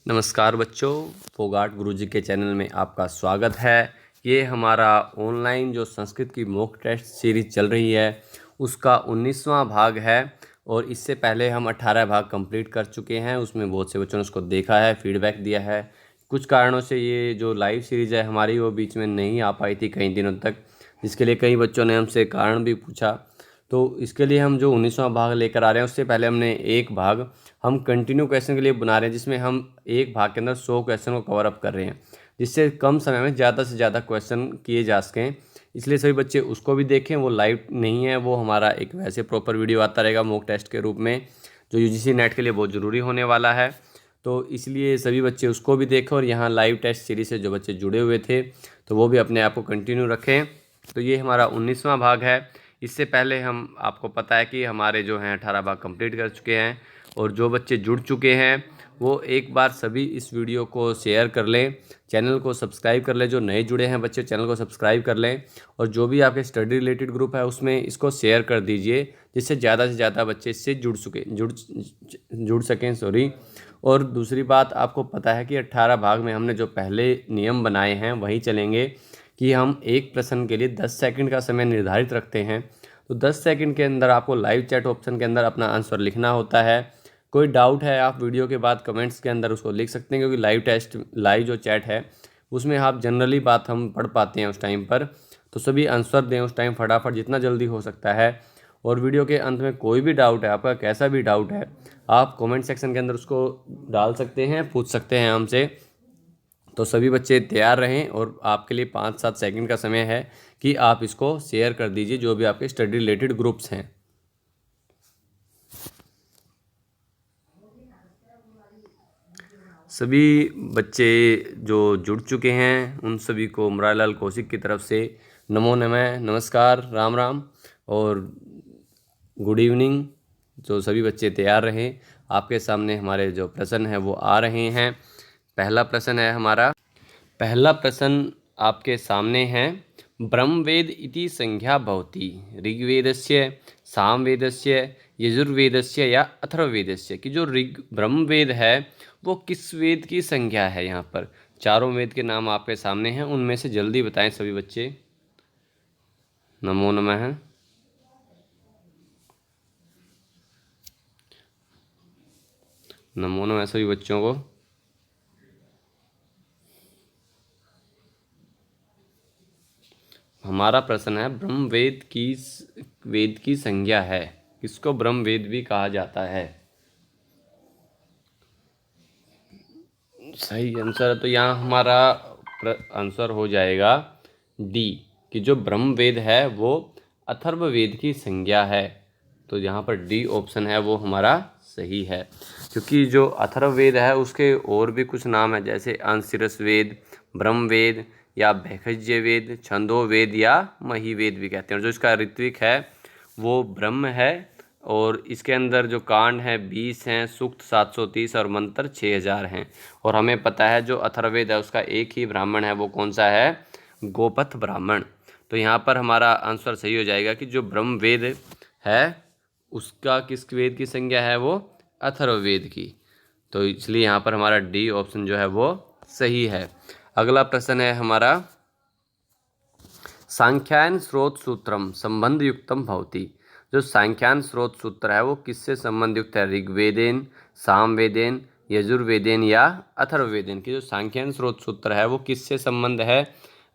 नमस्कार बच्चों, फोगाट गुरुजी के चैनल में आपका स्वागत है। ये हमारा ऑनलाइन जो संस्कृत की मॉक टेस्ट सीरीज चल रही है उसका 19वां भाग है और इससे पहले हम 18 भाग कंप्लीट कर चुके हैं। उसमें बहुत से बच्चों ने उसको देखा है, फीडबैक दिया है। कुछ कारणों से ये जो लाइव सीरीज़ है हमारी वो बीच में नहीं आ पाई थी कई दिनों तक, जिसके लिए कई बच्चों ने हमसे कारण भी पूछा। तो इसके लिए हम जो 19वां भाग लेकर आ रहे हैं उससे पहले हमने एक भाग हम कंटिन्यू क्वेश्चन के लिए बना रहे हैं, जिसमें हम एक भाग के अंदर 100 क्वेश्चन को कवर अप कर रहे हैं, जिससे कम समय में ज़्यादा से ज़्यादा क्वेश्चन किए जा सकें। इसलिए सभी बच्चे उसको भी देखें। वो लाइव नहीं है, वो हमारा एक वैसे प्रॉपर वीडियो आता रहेगा मॉक टेस्ट के रूप में, जो यूजीसी नेट के लिए बहुत ज़रूरी होने वाला है। तो इसलिए सभी बच्चे उसको भी देखें और यहाँ लाइव टेस्ट सीरीज से जो बच्चे जुड़े हुए थे तो वो भी अपने आप को कंटिन्यू रखें। तो ये हमारा 19वां भाग है। इससे पहले हम आपको पता है कि हमारे जो हैं 18 भाग कंप्लीट कर चुके हैं और जो बच्चे जुड़ चुके हैं वो एक बार सभी इस वीडियो को शेयर कर लें, चैनल को सब्सक्राइब कर लें। जो नए जुड़े हैं बच्चे चैनल को सब्सक्राइब कर लें और जो भी आपके स्टडी रिलेटेड ग्रुप है उसमें इसको शेयर कर दीजिए, जिससे ज़्यादा से ज़्यादा बच्चे इससे जुड़ सकें सॉरी। और दूसरी बात, आपको पता है कि 18 भाग में हमने जो पहले नियम बनाए हैं वही चलेंगे कि हम एक प्रश्न के लिए 10 सेकंड का समय निर्धारित रखते हैं। तो 10 सेकंड के अंदर आपको लाइव चैट ऑप्शन के अंदर अपना आंसर लिखना होता है। कोई डाउट है आप वीडियो के बाद कमेंट्स के अंदर उसको लिख सकते हैं, क्योंकि लाइव जो चैट है उसमें आप जनरली बात हम पढ़ पाते हैं उस टाइम पर। तो सभी आंसर दें उस टाइम फटाफट जितना जल्दी हो सकता है। और वीडियो के अंत में कोई भी डाउट है, आपका कैसा भी डाउट है, आप कमेंट सेक्शन के अंदर उसको डाल सकते हैं, पूछ सकते हैं हमसे। तो सभी बच्चे तैयार रहें और आपके लिए 5-7 सेकंड का समय है कि आप इसको शेयर कर दीजिए जो भी आपके स्टडी रिलेटेड ग्रुप्स हैं। सभी बच्चे जो जुड़ चुके हैं उन सभी को मुरारीलाल कौशिक की तरफ से नमो नमः, नमस्कार, राम राम और गुड इवनिंग। जो सभी बच्चे तैयार रहें, आपके सामने हमारे जो प्रश्न हैं वो आ रहे हैं। पहला प्रश्न है हमारा, पहला प्रश्न आपके सामने है। ब्रह्मवेद इति संज्ञा भवति ऋग्वेदस्य, सामवेदस्य, यजुर्वेदस्य या अथर्ववेदस्य की जो ब्रह्मवेद है वो किस वेद की संज्ञा है। यहाँ पर चारों वेद के नाम आपके सामने हैं, उनमें से जल्दी बताएं सभी बच्चे। नमो नमः। नमो नमः सभी बच्चों को। हमारा प्रश्न है ब्रह्मवेद की वेद की संज्ञा है, किसको ब्रह्मवेद भी कहा जाता है। सही आंसर है, तो यहाँ हमारा आंसर हो जाएगा डी, कि जो ब्रह्मवेद है वो अथर्ववेद की संज्ञा है। तो यहाँ पर डी ऑप्शन है वो हमारा सही है, क्योंकि जो अथर्ववेद है उसके और भी कुछ नाम है, जैसे अंशिरस वेद, ब्रह्मवेद या भैखज्य वेद, छंदो वेद या महिवेद भी कहते हैं। और जो इसका ऋत्विक है वो ब्रह्म है और इसके अंदर जो कांड हैं 20 हैं, सूक्त 730 और मंत्र 6000 हैं। और हमें पता है जो अथर्ववेद है उसका एक ही ब्राह्मण है, वो कौन सा है, गोपथ ब्राह्मण। तो यहाँ पर हमारा आंसर सही हो जाएगा कि जो ब्रह्मवेद है उसका किस वेद की संज्ञा है, वो अथर्ववेद की। तो इसलिए यहाँ पर हमारा डी ऑप्शन जो है वो सही है। अगला प्रश्न है हमारा, सांख्यायन स्रोत सूत्रम संबंध युक्तम भवति। जो सांख्यान स्रोत सूत्र है वो किससे संबंध युक्त है, ऋग्वेदेन, सामवेदेन, यजुर्वेदेन या अथर्ववेदेन। की जो सांख्यान स्रोत सूत्र है वो किससे संबंध है,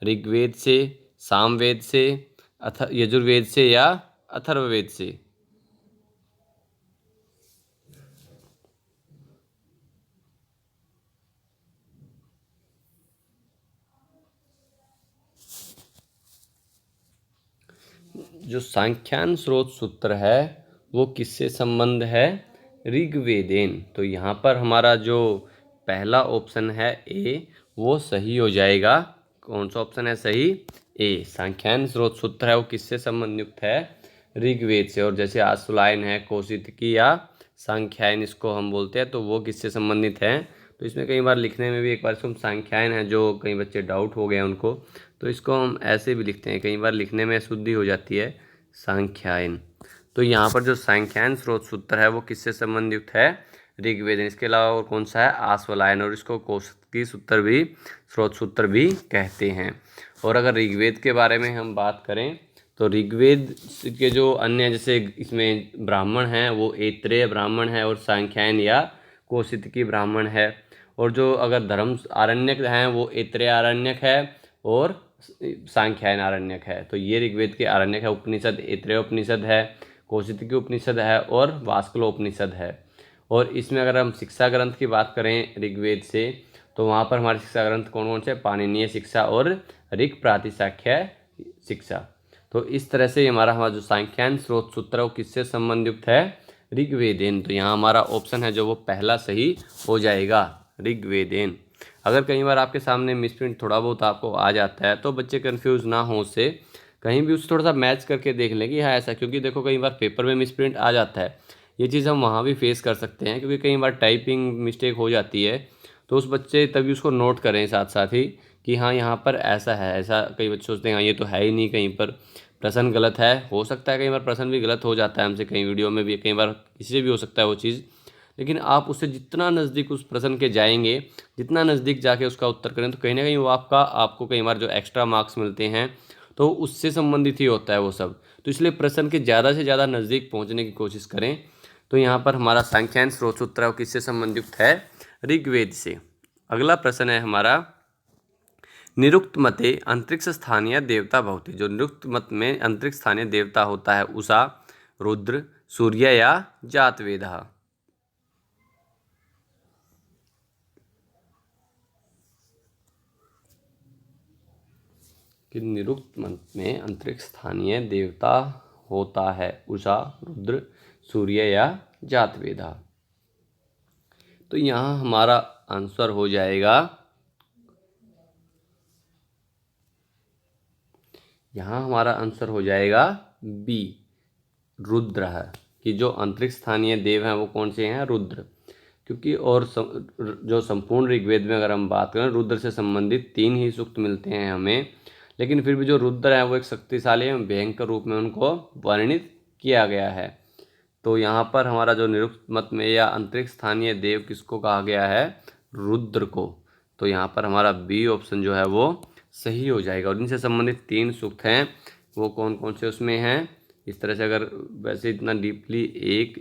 ऋग्वेद से, सामवेद से, यजुर्वेद से या अथर्ववेद से। जो सांख्यान स्रोत सूत्र है वो किससे संबंध है, ऋग्वेदेन। तो यहाँ पर हमारा जो पहला ऑप्शन है ए वो सही हो जाएगा। कौन सा ऑप्शन है सही, ए। सांख्यान स्रोत सूत्र है वो किससे संबंध युक्त है, ऋग्वेद से। और जैसे आशुलायन है, कौशितकी या सांख्यायन इसको हम बोलते हैं, तो वो किससे संबंधित हैं। तो इसमें कई बार लिखने में भी, एक बार इसको हम सांख्यायन है, जो कई बच्चे डाउट हो गए उनको, तो इसको हम ऐसे भी लिखते हैं, कई बार लिखने में शुद्धि हो जाती है, सांख्यायन। तो यहाँ पर जो सांख्यायन स्रोत सूत्र है वो किससे संबंध युक्त है, ऋग्वेद। इसके अलावा और कौन सा है, आश्वलायन, और इसको कौशिकी सूत्र भी, स्रोत सूत्र भी कहते हैं। और अगर ऋग्वेद के बारे में हम बात करें तो ऋग्वेद के जो अन्य जैसे इसमें ब्राह्मण हैं वो ऐत्रेय ब्राह्मण है और सांख्यायन या कौशिकी ब्राह्मण है। और जो अगर धर्म आरण्यक हैं वो ऐत्रेय आरण्यक है और सांख्यायन आरण्यक है। तो ये ऋग्वेद के आरण्यक है। उपनिषद ऐत्रेय उपनिषद है, कौशिकी उपनिषद है और वास्कलो उपनिषद है। और इसमें अगर हम शिक्षा ग्रंथ की बात करें ऋग्वेद से तो वहाँ पर हमारे शिक्षा ग्रंथ कौन कौन से, पाणिनीय शिक्षा और ऋक् प्रातिशाख्य शिक्षा। तो इस तरह से हमारा जो सांख्यायन स्रोत सूत्र है वो किससे संबंधित है, ऋग्वेदेन। तो यहाँ हमारा ऑप्शन है जो वो पहला सही हो जाएगा, ऋग्वेदेन। अगर कई बार आपके सामने मिसप्रिंट थोड़ा बहुत आपको आ जाता है तो बच्चे कंफ्यूज ना हो उससे, कहीं भी उससे थोड़ा सा मैच करके देख लें कि हाँ ऐसा, क्योंकि देखो कई बार पेपर में मिसप्रिंट आ जाता है, ये चीज़ हम वहाँ भी फेस कर सकते हैं क्योंकि कई बार टाइपिंग मिस्टेक हो जाती है। तो उस बच्चे तभी उसको नोट करें साथ साथ ही कि हाँ यहाँ पर ऐसा है, ऐसा कई बच्चे सोचते हैं हाँ ये तो है ही नहीं, कहीं पर प्रश्न गलत है। हो सकता है कई बार प्रश्न भी गलत हो जाता है हमसे, कई वीडियो में भी, कई बार किसी से भी हो सकता है वो चीज़। लेकिन आप उससे जितना नज़दीक उस प्रश्न के जाएंगे, जितना नज़दीक जाके उसका उत्तर करें, तो कहीं ना कहीं वो आपको कई बार जो एक्स्ट्रा मार्क्स मिलते हैं तो उससे संबंधित ही होता है वो सब। तो इसलिए प्रश्न के ज़्यादा से ज़्यादा नज़दीक पहुँचने की कोशिश करें। तो यहाँ पर हमारा सांख्यायन स्रोत सूत्र किससे संबंधित है, ऋग्वेद से। अगला प्रश्न है हमारा, निरुक्त मते अंतरिक्ष स्थानीय देवता भवति। जो निरुक्त मत में अंतरिक्ष स्थानीय देवता होता है उषा, रुद्र, सूर्य या जातवेदः। कि निरुक्त मत में अंतरिक्ष स्थानीय देवता होता है उषा, रुद्र, सूर्य या जातवेदः। तो यहाँ हमारा आंसर हो जाएगा, यहाँ हमारा आंसर हो जाएगा बी, रुद्र है। कि जो अंतरिक्ष स्थानीय देव हैं वो कौन से हैं, रुद्र। क्योंकि और जो संपूर्ण ऋग्वेद में अगर हम बात करें रुद्र से संबंधित 3 ही सूक्त मिलते हैं हमें, लेकिन फिर भी जो रुद्र है वो एक शक्तिशाली एवं भयंकर रूप में उनको वर्णित किया गया है। तो यहाँ पर हमारा जो निरुक्त मत में या अंतरिक्ष स्थानीय देव किसको कहा गया है, रुद्र को। तो यहाँ पर हमारा बी ऑप्शन जो है वो सही हो जाएगा। और इनसे संबंधित 3 सूक्त हैं, वो कौन कौन से उसमें हैं, इस तरह से अगर वैसे इतना डीपली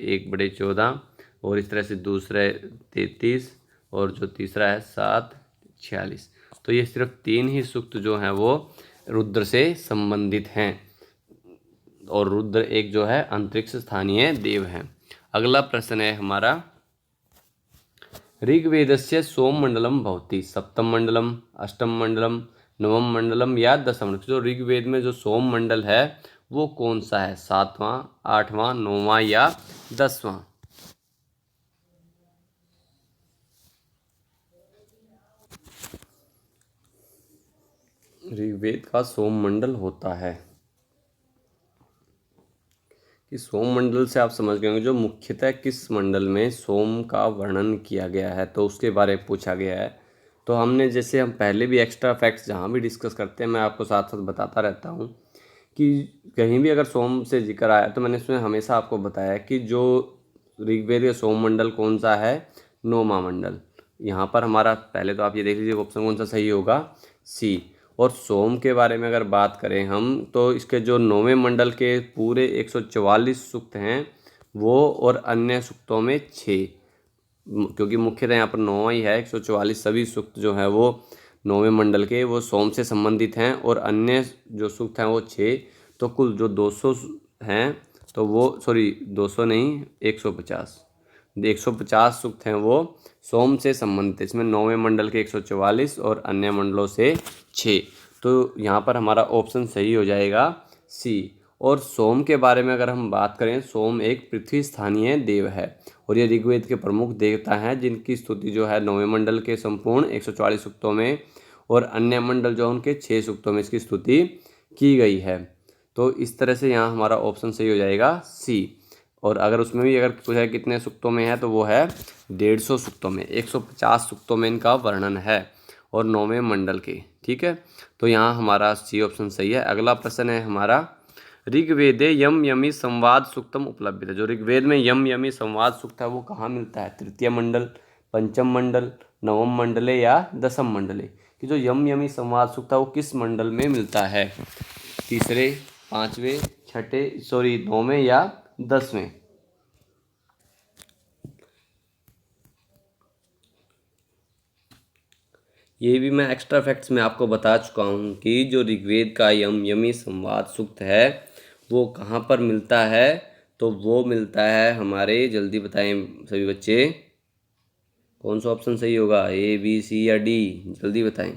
1 बड़े 14 और इस तरह से दूसरे 33 और जो तीसरा है 7 46। तो ये सिर्फ 3 ही सूक्त जो हैं वो रुद्र से संबंधित हैं और रुद्र एक जो है अंतरिक्ष स्थानीय देव हैं। अगला प्रश्न है हमारा, ऋग्वेदस्य सोम मंडलम भवति। सप्तम मंडलम, अष्टम मंडलम, नवम मंडलम या दसम मंडलम। जो ऋग्वेद में जो सोम मंडल है वो कौन सा है, 7वां, 8वां, 9वां या 10वां। ऋग्वेद का सोम मंडल होता है कि सोम मंडल से आप समझ गए होंगे जो मुख्यतः किस मंडल में सोम का वर्णन किया गया है, तो उसके बारे में पूछा गया है। तो हमने जैसे हम पहले भी एक्स्ट्रा फैक्ट्स जहाँ भी डिस्कस करते हैं मैं आपको साथ साथ बताता रहता हूँ कि कहीं भी अगर सोम से जिक्र आया तो मैंने उसमें हमेशा आपको बताया कि जो ऋग्वेद का सोम मंडल कौन सा है, 9वां मंडल। यहाँ पर हमारा पहले तो आप ये देख लीजिए ऑप्शन कौन सा सही होगा, सी। और सोम के बारे में अगर बात करें हम तो इसके जो 9वें मंडल के पूरे 144 सूक्त हैं वो, और अन्य सूक्तों में 6, क्योंकि मुख्यतः यहाँ पर 9वां ही है। 144 सभी सूक्त जो है वो 9वें मंडल के वो सोम से संबंधित हैं और अन्य जो सूक्त हैं वो 6। तो कुल जो 200 हैं तो वो 200 नहीं 150 सूक्त हैं वो सोम से संबंधित। इसमें 9वें मंडल के 144 और अन्य मंडलों से 6। तो यहाँ पर हमारा ऑप्शन सही हो जाएगा सी। और सोम के बारे में अगर हम बात करें, सोम एक पृथ्वी स्थानीय देव है और ये ऋग्वेद के प्रमुख देवता हैं जिनकी स्तुति जो है 9वें मंडल के संपूर्ण 144 सूक्तों में और अन्य मंडल जो उनके 6 सूक्तों में इसकी स्तुति की गई है। तो इस तरह से यहाँ हमारा ऑप्शन सही हो जाएगा सी। और अगर उसमें भी अगर पूछा है कितने सूक्तों में है तो वो है 150 सूक्तों में, 150 सूक्तों में इनका वर्णन है और 9वें मंडल के। ठीक है, तो यहाँ हमारा सी ऑप्शन सही है। अगला प्रश्न है हमारा, ऋग्वेदे यम यमी संवाद सूक्तम उपलब्ध है। जो ऋग्वेद में यम यमी संवाद सूक्त है वो कहाँ मिलता है? तृतीय मंडल, पंचम मंडल, नवम मंडले या दसम मंडले। कि जो यम यमी संवाद सूक्त है वो किस मंडल में मिलता है? तीसरे, पांचवें, छठे, सॉरी नौवें या 10वें। ये भी मैं एक्स्ट्रा फैक्ट्स में आपको बता चुका हूँ कि जो ऋग्वेद का यम यमी संवाद सूक्त है वो कहाँ पर मिलता है? तो वो मिलता है हमारे, जल्दी बताएं सभी बच्चे, कौन सा ऑप्शन सही होगा? ए, बी, सी या डी? जल्दी बताएं।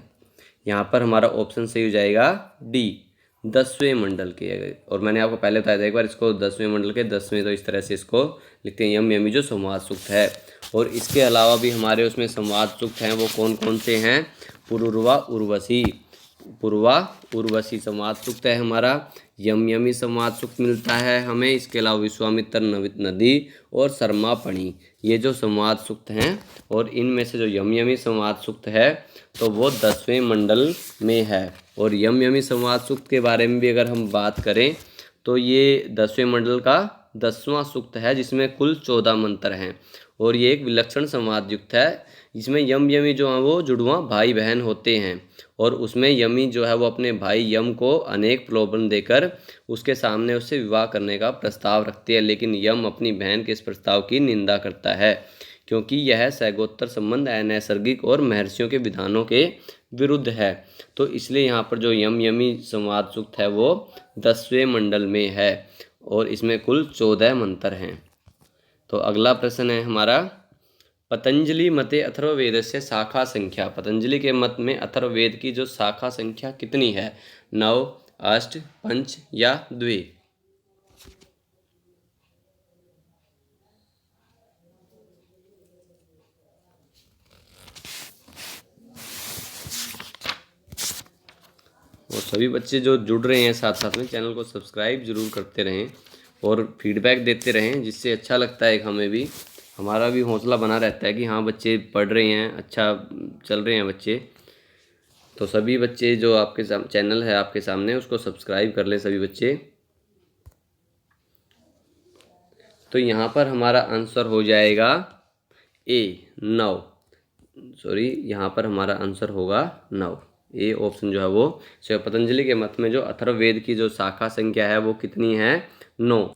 यहाँ पर हमारा ऑप्शन सही हो जाएगा डी, 10वें मंडल के। और मैंने आपको पहले बताया था एक बार, इसको 10वें मंडल के 10वें, तो इस तरह से इसको लिखते हैं यम यमी जो संवाद सूक्त है। और इसके अलावा भी हमारे उसमें संवाद सूक्त हैं, वो कौन कौन से हैं? पुरुरवा उर्वशी, पूर्वा उर्वशी संवाद सूक्त है हमारा। यम यमी संवाद सूक्त मिलता है हमें। इसके अलावा विश्वामित्र नदी और शर्मापणी, ये जो संवाद सूक्त हैं, और इनमें से जो यम यमी संवाद सूक्त है तो वो 10वें मंडल में है। और यम यमी संवाद सूक्त के बारे में भी अगर हम बात करें तो ये 10वें मंडल का 10वां सूक्त है, जिसमें कुल 14 मंत्र हैं। और ये एक विलक्षण संवाद युक्त है, जिसमें यम यमी जो हैं वो जुड़वां भाई बहन होते हैं। और उसमें यमी जो है वो अपने भाई यम को अनेक प्रलोभन देकर उसके सामने उससे विवाह करने का प्रस्ताव रखते हैं, लेकिन यम अपनी बहन के इस प्रस्ताव की निंदा करता है, क्योंकि यह सैगोत्तर संबंध अनैसर्गिक और महर्षियों के विधानों के विरुद्ध है। तो इसलिए यहाँ पर जो यम यमी संवाद सूक्त है वो 10वें मंडल में है, और इसमें कुल 14 मंत्र हैं। तो अगला प्रश्न है हमारा, पतंजलि मते अथर्ववेदस्य शाखा संख्या। पतंजलि के मत में अथर्ववेद की जो शाखा संख्या कितनी है? 9, 8, 5 या 2? और सभी बच्चे जो जुड़ रहे हैं साथ साथ में, चैनल को सब्सक्राइब जरूर करते रहें और फीडबैक देते रहें, जिससे अच्छा लगता है हमें भी, हमारा भी हौसला बना रहता है कि हाँ बच्चे पढ़ रहे हैं, अच्छा चल रहे हैं बच्चे। तो सभी बच्चे जो आपके चैनल है आपके सामने, उसको सब्सक्राइब कर लें सभी बच्चे। तो यहाँ पर हमारा आंसर हो जाएगा ए, 9। सॉरी, यहाँ पर हमारा आंसर होगा 9। ए ऑप्शन जो है वो। पतंजलि के मत में जो अथर्ववेद की जो शाखा संख्या है वो कितनी है? 9।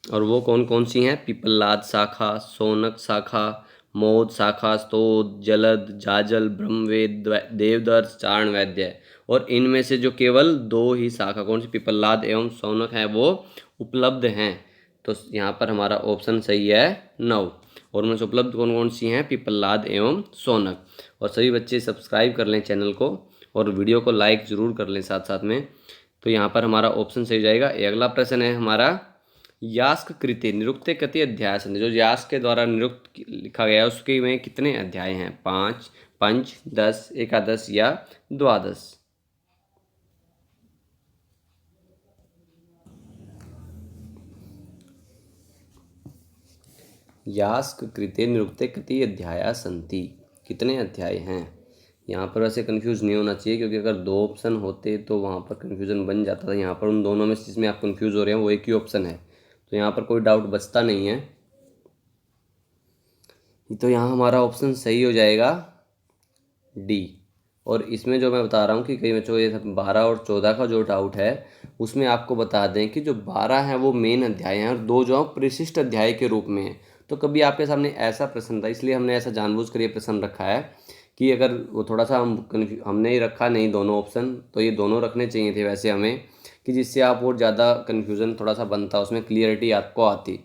और वो कौन कौन सी हैं? पिपलाद शाखा, शौनक शाखा, मोद शाखा, स्तोद, जलद, जाजल, ब्रह्मवेद, देवदर्श, चारण वैद्य। और इनमें से जो केवल 2 ही शाखा, कौन सी? पिपलाद एवं शौनक है, वो उपलब्ध हैं। तो यहाँ पर हमारा ऑप्शन सही है 9। और उनमें से उपलब्ध कौन कौन सी हैं? पिपलाद एवं शौनक। और सभी बच्चे सब्सक्राइब कर लें चैनल को और वीडियो को लाइक ज़रूर कर लें साथ साथ में। तो यहाँ पर हमारा ऑप्शन सही जाएगा। अगला प्रश्न है हमारा, यास्क कृते निरुक्ते कति अध्याय संधि। जो यास्क के द्वारा निरुक्त लिखा गया है उसके में कितने अध्याय हैं? 5, 5, 10, एकादश या 12? यास्क कृते निरुक्ते कति अध्याया सन्ति, कितने अध्याय हैं? यहाँ पर वैसे कंफ्यूज नहीं होना चाहिए, क्योंकि अगर 2 ऑप्शन होते तो वहाँ पर कंफ्यूजन बन जाता था। यहाँ पर उन दोनों में जिसमें आप कंफ्यूज हो रहे हैं वो एक ही ऑप्शन है, तो यहाँ पर कोई डाउट बचता नहीं है। तो यहाँ हमारा ऑप्शन सही हो जाएगा डी। और इसमें जो मैं बता रहा हूँ कि कई बच्चों को ये 12 और 14 का जो डाउट है, उसमें आपको बता दें कि जो 12 हैं वो मेन अध्याय हैं और 2 जो परिशिष्ट अध्याय के रूप में हैं। तो कभी आपके सामने ऐसा प्रश्न था, इसलिए हमने ऐसा जानबूझकर ये प्रश्न रखा है कि अगर वो थोड़ा सा हमने ही रखा नहीं दोनों ऑप्शन, तो ये दोनों रखने चाहिए थे वैसे हमें, कि जिससे आप और ज़्यादा कन्फ्यूज़न थोड़ा सा बनता, उसमें क्लियरिटी आपको आती।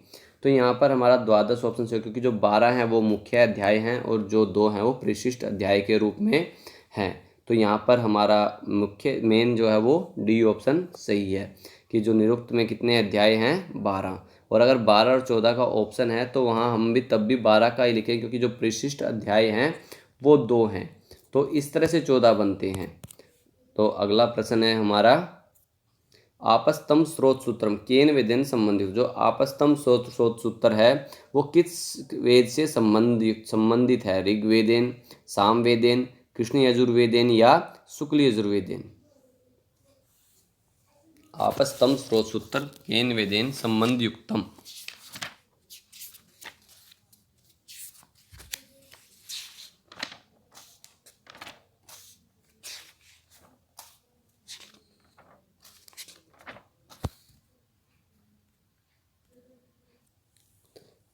तो यहाँ पर हमारा द्वादश ऑप्शन से, क्योंकि जो 12 हैं वो मुख्य अध्याय हैं और जो 2 हैं वो परिशिष्ट अध्याय के रूप में हैं। तो यहाँ पर हमारा मुख्य मेन जो है वो डी ऑप्शन सही है, कि जो निरुक्त में कितने अध्याय हैं? 12। और अगर 12 और 14 का ऑप्शन है तो वहाँ हम भी तब भी 12 का ही लिखें, क्योंकि जो परिशिष्ट अध्याय हैं वो 2 हैं। तो इस तरह से 14 बनते हैं। तो अगला प्रश्न है हमारा, आपस्तम स्रोत सूत्रम केन वेदेन संबंधित। जो आपस्तम स्रोत सूत्र है वो किस वेद से संबंधित है? ऋग्वेदेन, सामवेदेन, कृष्ण यजुर्वेदेन या शुक्ल यजुर्वेदेन? आपस्तम स्रोत सूत्र केन वेदेन संबंध युक्तम।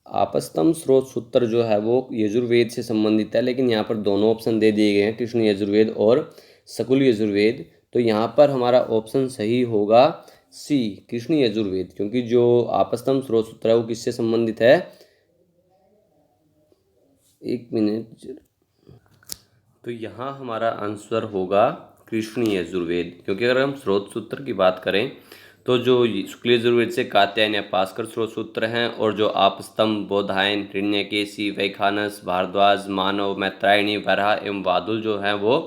आपस्तम स्रोत सूत्र जो है वो यजुर्वेद से संबंधित है, लेकिन यहाँ पर दोनों ऑप्शन दे दिए गए हैं, कृष्ण यजुर्वेद और सकुल यजुर्वेद। तो यहाँ पर हमारा ऑप्शन सही होगा सी, कृष्ण यजुर्वेद, क्योंकि जो आपस्तम स्रोत सूत्र है वो किससे संबंधित है, एक मिनट, तो यहाँ हमारा आंसर होगा कृष्ण यजुर्वेद। क्योंकि अगर हम स्रोत सूत्र की बात करें तो जो शुक्ल यजुर्वेद से कात्यायन या पास्कर स्रोत सूत्र हैं, और जो आपस्तम, बोधायन, हिरण्यकेशी, वैखानस, भारद्वाज, मानव, मैत्रायणी, वराह एवं वादुल जो हैं वो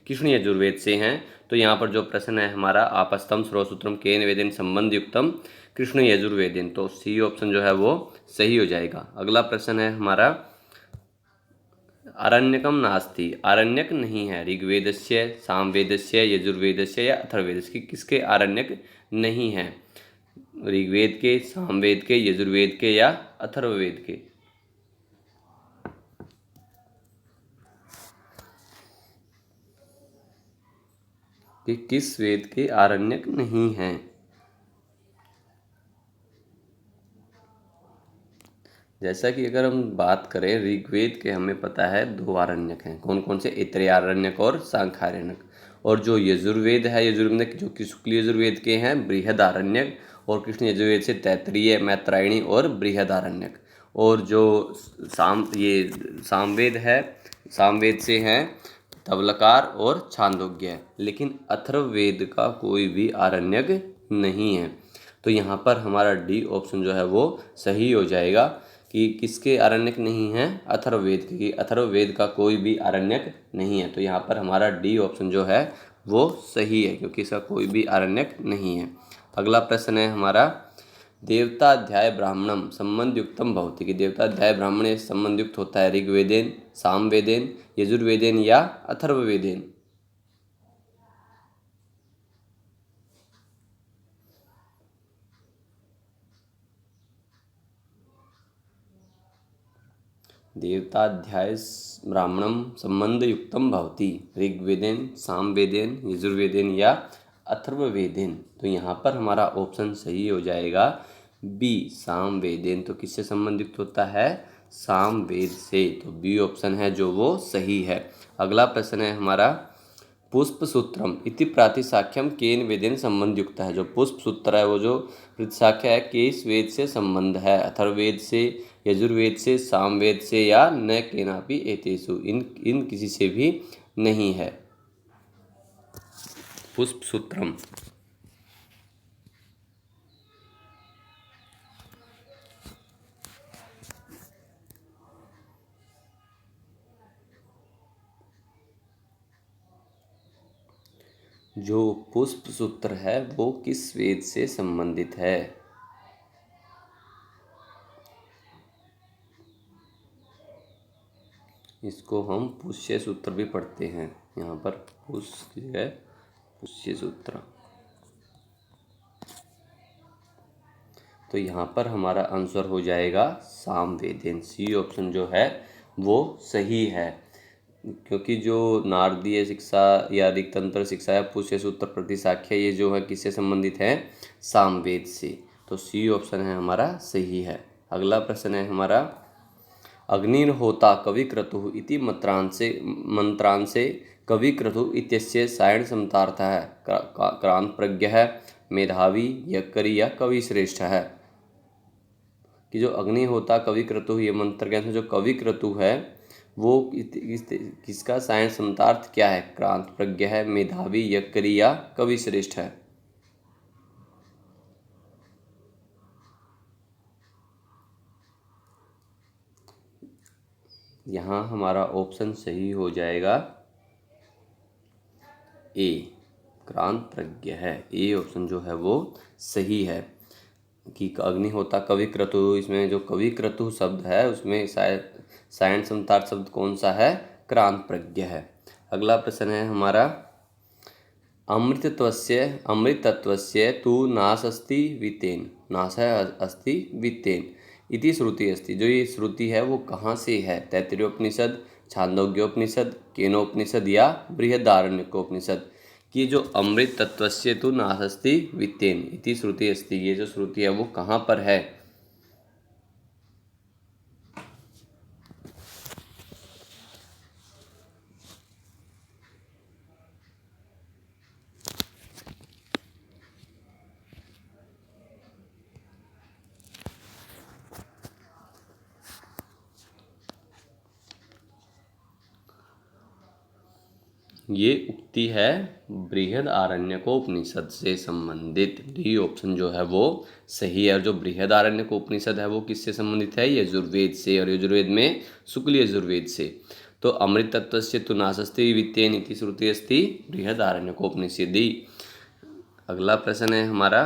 कृष्ण यजुर्वेद से हैं। तो यहाँ पर जो प्रश्न है हमारा आपस्तम स्रोत सूत्रम केन वेदेन संबंध युक्तम कृष्ण यजुर्वेदेन, तो सी ऑप्शन जो है वो सही हो जाएगा। अगला प्रश्न है हमारा आरण्यकम नास्ति, आरण्यक नहीं है ऋग्वेदस्य, सामवेदस्य, यजुर्वेदस्य या अथर्ववेदस्य, किसके आरण्यक नहीं है, ऋग्वेद के, सामवेद के, यजुर्वेद के या अथर्ववेद के। कि किस वेद के आरण्यक नहीं हैं। जैसा कि अगर हम बात करें ऋग्वेद के, हमें पता है 2 आरण्यक हैं, कौन कौन से, ऐतरेयारण्यक और सांख्यारण्यक। और जो यजुर्वेद है, यजुर्वेद जो कि शुक्ल यजुर्वेद के हैं बृहदारण्यक, और कृष्ण यजुर्वेद से तैत्तिरीय, मैत्रायणी और बृहदारण्यक। और जो सामवेद है, सामवेद से हैं तवलकार और छांदोग्य, लेकिन अथर्ववेद का कोई भी आरण्यक नहीं है। तो यहाँ पर हमारा डी ऑप्शन जो है वो सही हो जाएगा कि किसके आरण्यक नहीं है, अथर्ववेद के, कि अथर्ववेद का कोई भी आरण्यक नहीं है। तो यहाँ पर हमारा डी ऑप्शन जो है वो सही है, क्योंकि इसका कोई भी आरण्यक नहीं है। अगला प्रश्न है हमारा देवताध्याय ब्राह्मणम संबंध युक्तम भवति, कि देवताध्याय ब्राह्मण संबंध युक्त होता है ऋग्वेदेन, सामवेदेन, यजुर्वेदेन या अथर्ववेदेन। देवताध्याय ब्राह्मणम संबंध युक्तम भवति ऋग्वेदेन, सामवेदेन, यजुर्वेदेन या अथर्ववेदेन। तो यहाँ पर हमारा ऑप्शन सही हो जाएगा बी, सामवेदेन। तो किससे संबंधित होता है, सामवेद से। तो बी ऑप्शन है जो वो सही है। अगला प्रश्न है हमारा पुष्पसूत्रम इति प्रातिशाख्यम केन वेदेन संबंध युक्त है। जो पुष्पसूत्र है वो जो प्रतिशाख्य है किस वेद से संबंध है, अथर्ववेद से, यजुर्वेद से, सामवेद से या न केनापि एतेषु, इन किसी से भी नहीं है। पुष्पसूत्रम जो पुष्प सूत्र है वो किस वेद से संबंधित है। इसको हम पुष्य सूत्र भी पढ़ते हैं, यहाँ पर पुष्य है, पुष्य सूत्र। तो यहाँ पर हमारा आंसर हो जाएगा सामवेदेन। सी ऑप्शन जो है वो सही है, क्योंकि जो नारदीय शिक्षा या ऋक्तंत्र शिक्षा या पुष्य सूत्र प्रतिशाख्य ये जो है किससे संबंधित है, सामवेद से। तो सी ऑप्शन है हमारा सही है। अगला प्रश्न है हमारा अग्निर्होता कविक्रतुः इति मंत्रांशे कविक्रतुः इत्यस्य सायण समतार्थः है क्रांत प्रज्ञः, मेधावी, यज्ञकरी या कविश्रेष्ठ है। कि जो अग्निहोता कविक्रतुः ये मंत्र के अंदर जो कविक्रतुः है वो किसका सायण समतार्थ क्या है, क्रांत प्रज्ञ है, मेधावी, यज्ञकरी या कविश्रेष्ठ है। यहाँ हमारा ऑप्शन सही हो जाएगा ए, क्रांत प्रज्ञ है। ए ऑप्शन जो है वो सही है कि अग्निहोता कविक्रतु, इसमें जो कविक्रतु शब्द है उसमें शायद सायण समतार्थ शब्द कौन सा है, क्रांत प्रज्ञ है। अगला प्रश्न है हमारा अमृतत्वस्य तु नाशस्ति वित्तेन, नाशः अस्ति वित्तेन इति श्रुति अस्ति। जो ये श्रुति है वो कहाँ से है? तैत्तिरीयोपनिषद, छांदोग्योपनिषद, केनोपनिषद या बृहदारण्यकोपनिषद की जो अमृत तत्वस्य तु नाशस्ति वित्तेन इति श्रुति अस्ति, ये जो श्रुति है वो कहाँ पर है? ये उक्ति है बृहदारण्यकोपनिषद से संबंधित। डी ऑप्शन जो है वो सही है। और जो बृहदारण्यकोपनिषद है वो किससे संबंधित है? यजुर्वेद से, और यजुर्वेद में शुक्ल यजुर्वेद से। तो अमृत तत्वस्य तु नाशस्ति वित्तेन इति श्रुति अस्ति बृहदारण्यकोपनिषदि। अगला प्रश्न है हमारा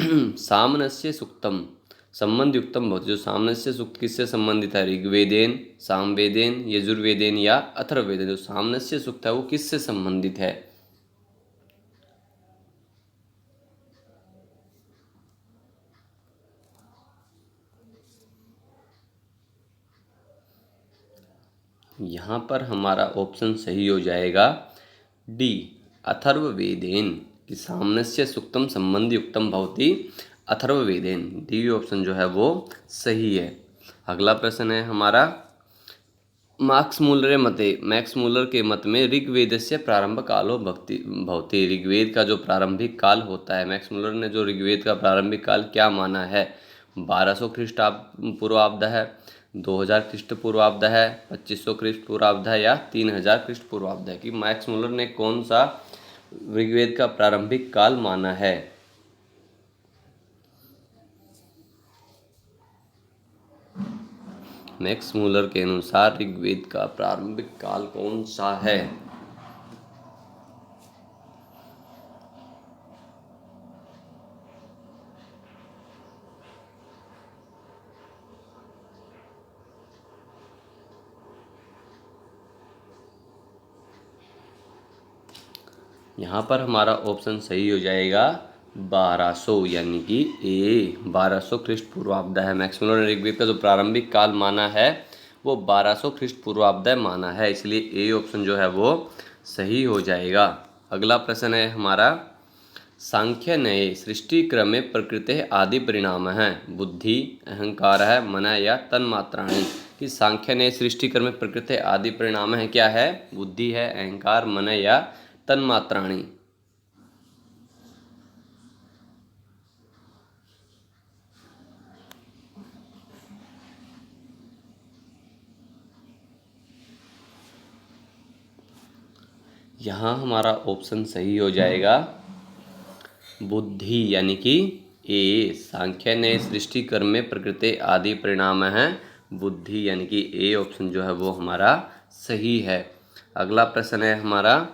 सामनस्य सुक्तम संबंध युक्तम भवति। जो सामनस्य सूक्त किससे संबंधित है? ऋग्वेदेन, सामवेदेन, यजुर्वेदेन या अथर्ववेदेन। जो सामनस्य सूक्त है वो किससे संबंधित है? यहाँ पर हमारा ऑप्शन सही हो जाएगा डी, अथर्ववेदेन। कि सामनस्य सूक्तम संबंध युक्तम भवति अथर्ववेदेन। डी ऑप्शन जो है वो सही है। अगला प्रश्न है हमारा मैक्स मूलर के मत में ऋग्वेदस्य प्रारंभ कालो भवति। ऋग्वेद का जो प्रारंभिक काल होता है, मैक्स मूलर ने जो ऋग्वेद का प्रारंभिक काल क्या माना है? 1200 ख्रीष्टपूर्वाब्द है, 2000 ख्रीष्टपूर्वाब्द है, 2500 ख्रीष्टपूर्वाब्द है या 3000 ख्रीष्टपूर्वाब्द है। कि मैक्स मूलर ने कौन सा ऋग्वेद का प्रारंभिक काल माना है? मैक्स मूलर के अनुसार ऋग्वेद का प्रारंभिक काल कौन सा है? यहाँ पर हमारा ऑप्शन सही हो जाएगा 1200, यानी कि ए 1200 ख्रीष्टपूर्वाब्द है। मैक्स मूलर ने ऋग्वेद का जो प्रारंभिक काल माना है वो 1200 ख्रीष्टपूर्वाब्द माना है, इसलिए ए ऑप्शन जो है वो सही हो जाएगा। अगला प्रश्न है हमारा सांख्य नए सृष्टि क्रम में प्रकृति आदि परिणाम हैं। बुद्धि, अहंकार है, मन या तन्मात्राणि। कि सांख्य नए सृष्टि क्रम में प्रकृति आदि परिणाम है, क्या है? बुद्धि है, अहंकार, मन या तन्मात्राणि। यहाँ हमारा ऑप्शन सही हो जाएगा बुद्धि, यानी कि ए। सांख्य ने सृष्टि कर्म में प्रकृति आदि परिणाम हैं, बुद्धि, यानी कि ए ऑप्शन जो है वो हमारा सही है। अगला प्रश्न है हमारा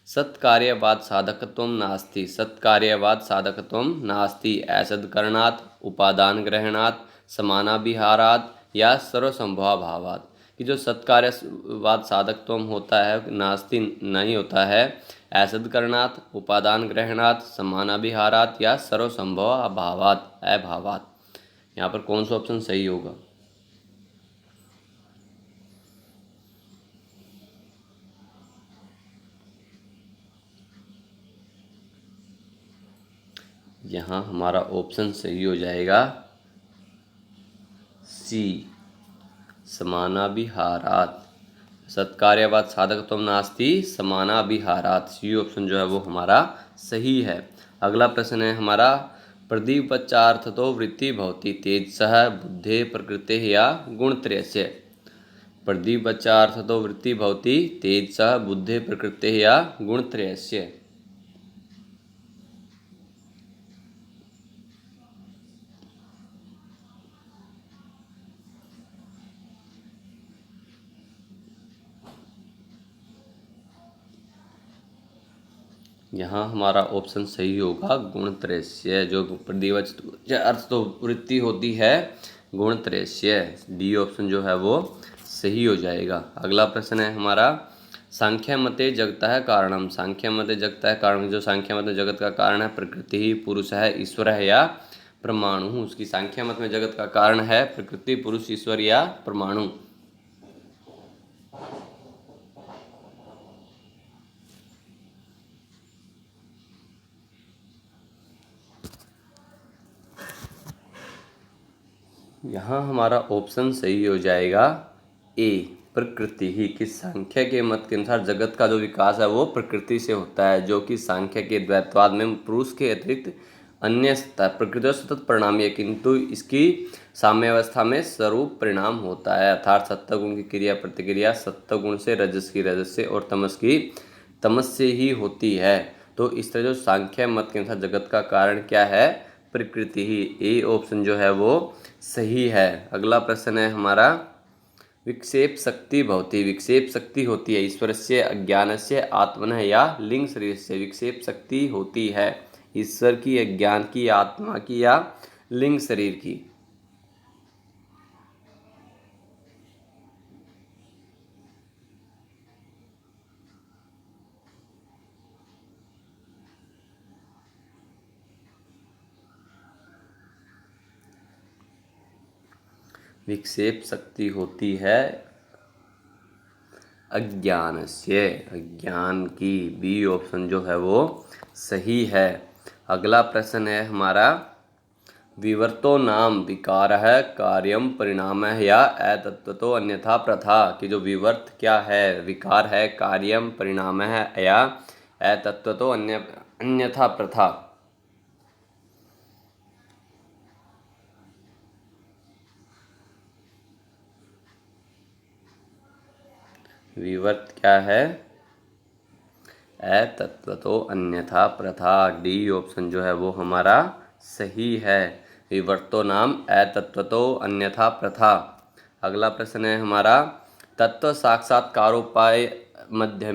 सत्कार्यवाद साधकत्वम नास्ति। सत्कार्यवाद साधकत्वम नास्ति ऐसदकरणात्, उपादान ग्रहणात्, समानाभिहारात् या सर्वसंभवाभावात्। कि जो सत्कार्यवाद साधकत्वम होता है नास्ति नहीं होता है ऐसदकरणात्, उपादान ग्रहणात्, समानाभिहारात् या सर्वसंभव अभावात् अभावात्। यहाँ पर कौन सा ऑप्शन सही होगा? यहाँ हमारा ऑप्शन सही हो जाएगा सी, समानाभिहारात्। सत्कार्यवाद साधकत्वम नास्ति समानाभिहारात्, सी ऑप्शन जो है वो हमारा सही है। अगला प्रश्न है हमारा प्रदीपच्चार्थतो वृत्ति भवति तेजसः बुद्धे प्रकृते या गुणत्रयस्य। प्रदीपच्चार्थतो वृत्ति भवति तेजसः बुद्धे प्रकृते या गुणत्रयस्य। यहाँ हमारा ऑप्शन सही होगा गुणत्रयस्य। जो प्रदीप अर्थ तो वृत्ति होती है गुणत्रयस्य, डी ऑप्शन जो है वो सही हो जाएगा। अगला प्रश्न है हमारा सांख्य मते जगतः कारणम, सांख्य मते जगतः कारण, जो सांख्य मत में जगत का कारण है प्रकृति ही, पुरुष है, ईश्वर है या परमाणु। उसकी सांख्य मत में जगत का कारण है प्रकृति, पुरुष, ईश्वर या परमाणु। यहाँ हमारा ऑप्शन सही हो जाएगा ए, प्रकृति ही। कि सांख्य के मत के अनुसार जगत का जो विकास है वो प्रकृति से होता है, जो कि सांख्य के द्वैतवाद में पुरुष के अतिरिक्त अन्य सत्ता, प्रकृति और सतत परिणामी है, किंतु इसकी साम्यावस्था में स्वरूप परिणाम होता है। अर्थात सत्वगुण की क्रिया प्रतिक्रिया सत्वगुण से, रजस की रजस से और तमस की तमस से ही होती है। तो इस तरह जो सांख्य मत के अनुसार जगत का कारण क्या है, प्रकृति ही। ए ऑप्शन जो है वो सही है। अगला प्रश्न है हमारा, विक्षेप शक्ति भवति, विक्षेप शक्ति होती है ईश्वरस्य अज्ञानस्य आत्मनः या लिंग शरीर से। विक्षेप शक्ति होती है ईश्वर की, अज्ञान की, आत्मा की या लिंग शरीर की। विक्षेप शक्ति होती है अज्ञानस्य, अज्ञान की। बी ऑप्शन जो है वो सही है। अगला प्रश्न है हमारा, विवर्तो नाम विकारः कार्यम परिणामः या अतत्वतो अन्यथा प्रथा। कि जो विवर्त क्या है, विकार है, कार्यम परिणामः या अतत्वतो अन्यथा प्रथा। विवर्त क्या है, अतत्वतो अन्यथा प्रथा। डी ऑप्शन जो है वो हमारा सही है। विवर्तो नाम अतत्वतो अन्यथा प्रथा। अगला प्रश्न है हमारा, तत्व साक्षात्कारोपाय मध्य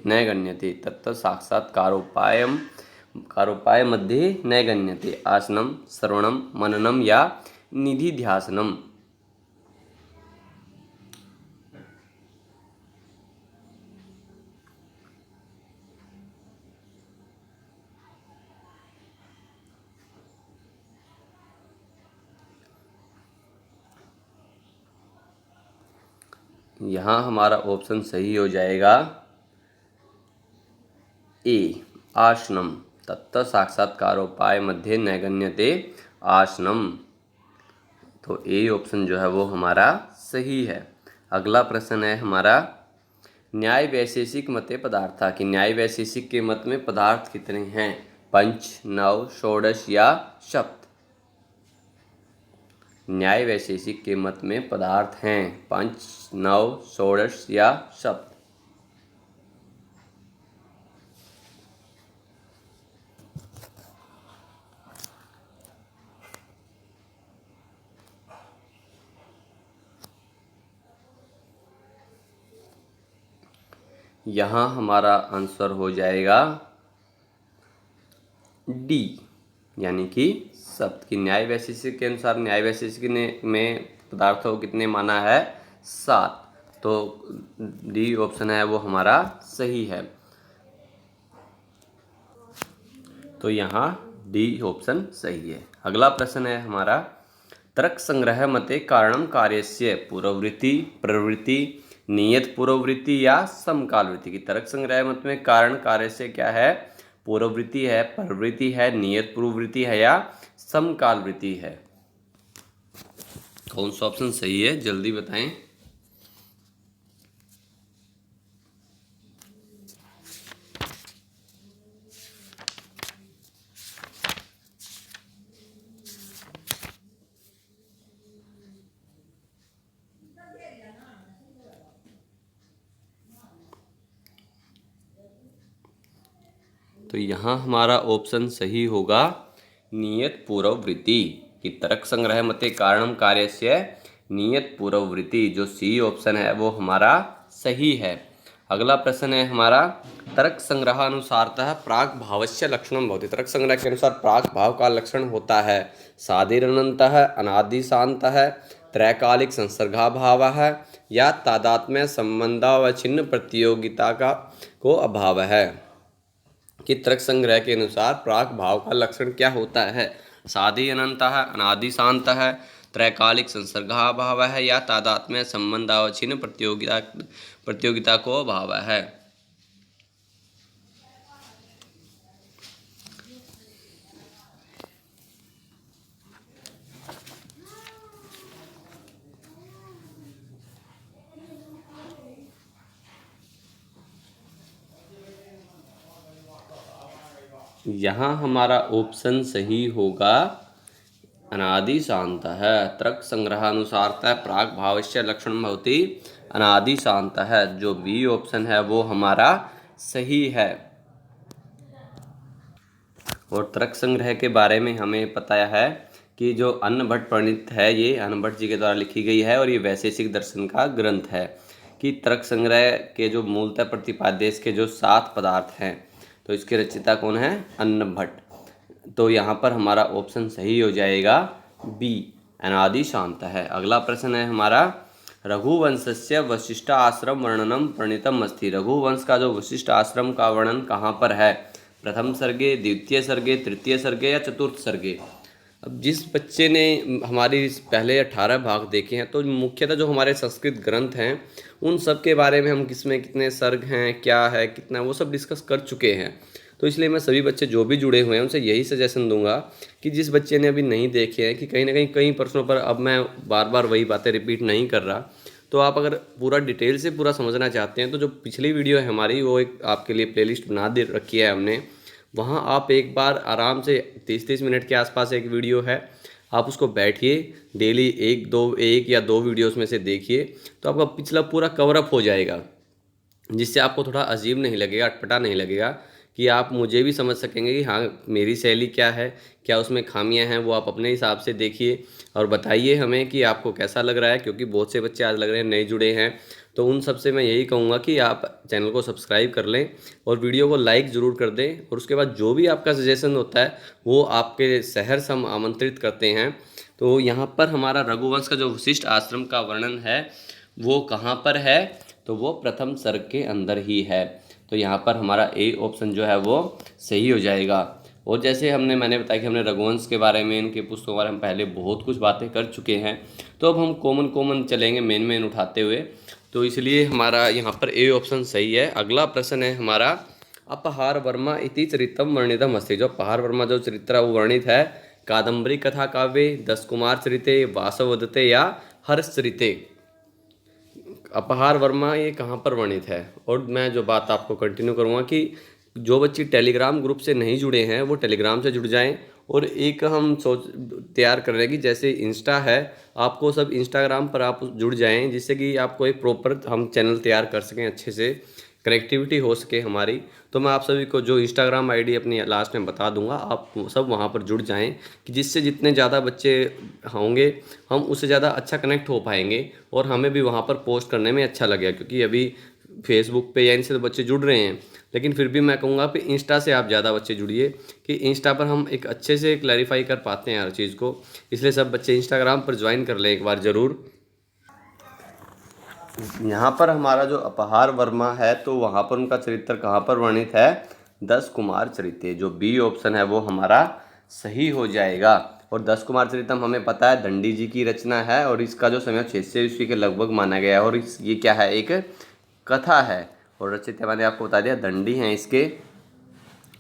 न गण्यते, तत्व साक्षात्कारोपाय मध्य न गण्यते। आसनम, श्रवणम, मननम या निधिध्यासनम। यहाँ हमारा ऑप्शन सही हो जाएगा ए, आसनम। तत्व साक्षात्कारोपाय मध्य नैगण्यते आसनम। तो ए ऑप्शन जो है वो हमारा सही है। अगला प्रश्न है हमारा, न्याय वैशेषिक मते पदार्था। कि न्याय वैशेषिक के मत में पदार्थ कितने हैं, पंच, नव, षोडश या सप्त। न्याय वैशेषिक के मत में पदार्थ हैं पंच, नव, षोडश या सप्त। यहाँ हमारा आंसर हो जाएगा डी, यानी कि सप्त। की न्याय वैशेषिक के अनुसार न्याय वैशेषिक ने में पदार्थों को कितने माना है, 7। तो डी ऑप्शन है वो हमारा सही है। तो यहाँ डी ऑप्शन सही है। अगला प्रश्न है हमारा, तर्क संग्रह मते कारणम कार्यस्य पूर्ववृत्ति, प्रवृत्ति, नियत पूर्ववृत्ति या समकाल वृत्ति। की तर्क संग्रह मत में कारण कार्य से क्या है, पूर्ववृत्ति है, प्रवृत्ति है, नियत पूर्ववृत्ति है या समकाल वृत्ति है। कौन सा ऑप्शन सही है, जल्दी बताएं। तो यहाँ हमारा ऑप्शन सही होगा नियत पूर्ववृत्ति। कि तर्क संग्रह मते कारणम कार्यस्य नियत पूर्ववृत्ति, जो सी ऑप्शन है वो हमारा सही है। अगला प्रश्न है हमारा, तर्क संग्रहानुसारतः प्राक भावस्य लक्षणम भवति। तर्क संग्रह के अनुसार प्राक भाव का लक्षण होता है साधिरनन्तः, अनादिशान्तः, त्रैकालिक संसर्गाभावः या तादात्म्य संबंधावच्छिन्न प्रतियोगिता का को अभाव है। कि तर्क संग्रह के अनुसार प्राक भाव का लक्षण क्या होता है? साधी अनंत है, अनादि शांत है, त्रैकालिक संसर्गाभाव है या तादात्म्य संबंधावच्छिन्न प्रतियोगिता को अभाव है। यहाँ हमारा ऑप्शन सही होगा, अनादि शांत है। तर्क संग्रहानुसारतः प्राक भावस्य लक्षण भवति अनादि शांत है। जो बी ऑप्शन है वो हमारा सही है। और तर्क संग्रह के बारे में हमें पता है कि जो अन्नभट्ट प्रणीत है, ये अन्नभट्ट जी के द्वारा लिखी गई है और ये वैशेषिक दर्शन का ग्रंथ है। कि तर्क संग्रह के जो मूलतः प्रतिपाद्य के जो 7 पदार्थ हैं, तो इसके रचयिता कौन है? अन्नभट्ट। तो यहाँ पर हमारा ऑप्शन सही हो जाएगा बी, अनादि शांत है। अगला प्रश्न है हमारा, रघुवंशस्य वशिष्ठ आश्रम वर्णनम प्रणीतम अस्ति। रघुवंश का जो वशिष्ठ आश्रम का वर्णन कहाँ पर है? प्रथम सर्गे, द्वितीय सर्गे, तृतीय सर्गे या चतुर्थ सर्गे? अब जिस बच्चे ने हमारी पहले 18 भाग देखे हैं, तो मुख्यतः जो हमारे संस्कृत ग्रंथ हैं उन सब के बारे में हम किसमें कितने सर्ग हैं, क्या है, कितना, वो सब डिस्कस कर चुके हैं। तो इसलिए मैं सभी बच्चे जो भी जुड़े हुए हैं उनसे यही सजेशन दूंगा कि जिस बच्चे ने अभी नहीं देखे हैं, कि कहीं ना कहीं कई प्रश्नों पर अब मैं बार बार वही बातें रिपीट नहीं कर रहा, तो आप अगर पूरा डिटेल से पूरा समझना चाहते हैं तो जो पिछली वीडियो है हमारी, वो एक आपके लिए प्लेलिस्ट बना दे रखी है हमने। वहाँ आप एक बार आराम से 30-30 मिनट के आसपास एक वीडियो है, आप उसको बैठिए डेली एक या दो वीडियोस में से देखिए, तो आपका पिछला पूरा कवरअप हो जाएगा, जिससे आपको थोड़ा अजीब नहीं लगेगा, अटपटा नहीं लगेगा, कि आप मुझे भी समझ सकेंगे कि हाँ मेरी शैली क्या है, क्या उसमें खामियां हैं, वो आप अपने हिसाब से देखिए और बताइए हमें कि आपको कैसा लग रहा है। क्योंकि बहुत से बच्चे आज लग रहे हैं नए जुड़े हैं, तो उन सब से मैं यही कहूँगा कि आप चैनल को सब्सक्राइब कर लें और वीडियो को लाइक ज़रूर कर दें। और उसके बाद जो भी आपका सजेशन होता है वो आपके शहर से हम आमंत्रित करते हैं। तो यहाँ पर हमारा रघुवंश का जो वशिष्ठ आश्रम का वर्णन है वो कहाँ पर है? तो वो प्रथम सर्ग के अंदर ही है। तो यहाँ पर हमारा ए ऑप्शन जो है वो सही हो जाएगा। और जैसे मैंने बताया कि हमने रघुवंश के बारे में, इनके पुस्तकों के बारे में पहले बहुत कुछ बातें कर चुके हैं, तो अब हम कॉमन चलेंगे, मेन उठाते हुए। तो इसलिए हमारा यहाँ पर ए ऑप्शन सही है। अगला प्रश्न है हमारा, अपहार वर्मा इति चरितम वर्णितम अस्ति। जो अपहार वर्मा जो चरित्र वो वर्णित है कादम्बरी कथा काव्ये, 10 कुमार चरिते, वासवदत्ते या हर्ष चरिते। अपहार वर्मा ये कहाँ पर वर्णित है? और मैं जो बात आपको कंटिन्यू करूँगा कि जो बच्चे टेलीग्राम ग्रुप से नहीं जुड़े हैं वो टेलीग्राम से जुड़ जाएं। और एक हम सोच तैयार कर रहे हैं कि जैसे इंस्टा है, आपको सब इंस्टाग्राम पर आप जुड़ जाएं, जिससे कि आपको एक प्रॉपर हम चैनल तैयार कर सकें, अच्छे से कनेक्टिविटी हो सके हमारी। तो मैं आप सभी को जो इंस्टाग्राम आईडी अपनी लास्ट में बता दूंगा, आप सब वहां पर जुड़ जाएं, कि जिससे जितने ज़्यादा बच्चे होंगे हम उससे ज़्यादा अच्छा कनेक्ट हो पाएंगे और हमें भी वहां पर पोस्ट करने में अच्छा लगेगा। क्योंकि अभी फेसबुक पे या इनसे तो बच्चे जुड़ रहे हैं, लेकिन फिर भी मैं कहूँगा कि इंस्टा से आप ज़्यादा बच्चे जुड़िए, कि इंस्टा पर हम एक अच्छे से क्लैरिफाई कर पाते हैं हर चीज़ को। इसलिए सब बच्चे इंस्टाग्राम पर ज्वाइन कर लें एक बार ज़रूर। यहाँ पर हमारा जो अपहार वर्मा है, तो वहाँ पर उनका चरित्र कहाँ पर वर्णित है? 10 कुमार चरिते। जो बी ऑप्शन है वो हमारा सही हो जाएगा। और 10 कुमार चरितम हमें पता है दंडी जी की रचना है, और इसका जो समय 600 ईस्वी के लगभग माना गया है। और ये क्या है? एक कथा है, और रचयिता मैंने आपको बता दिया दंडी हैं इसके।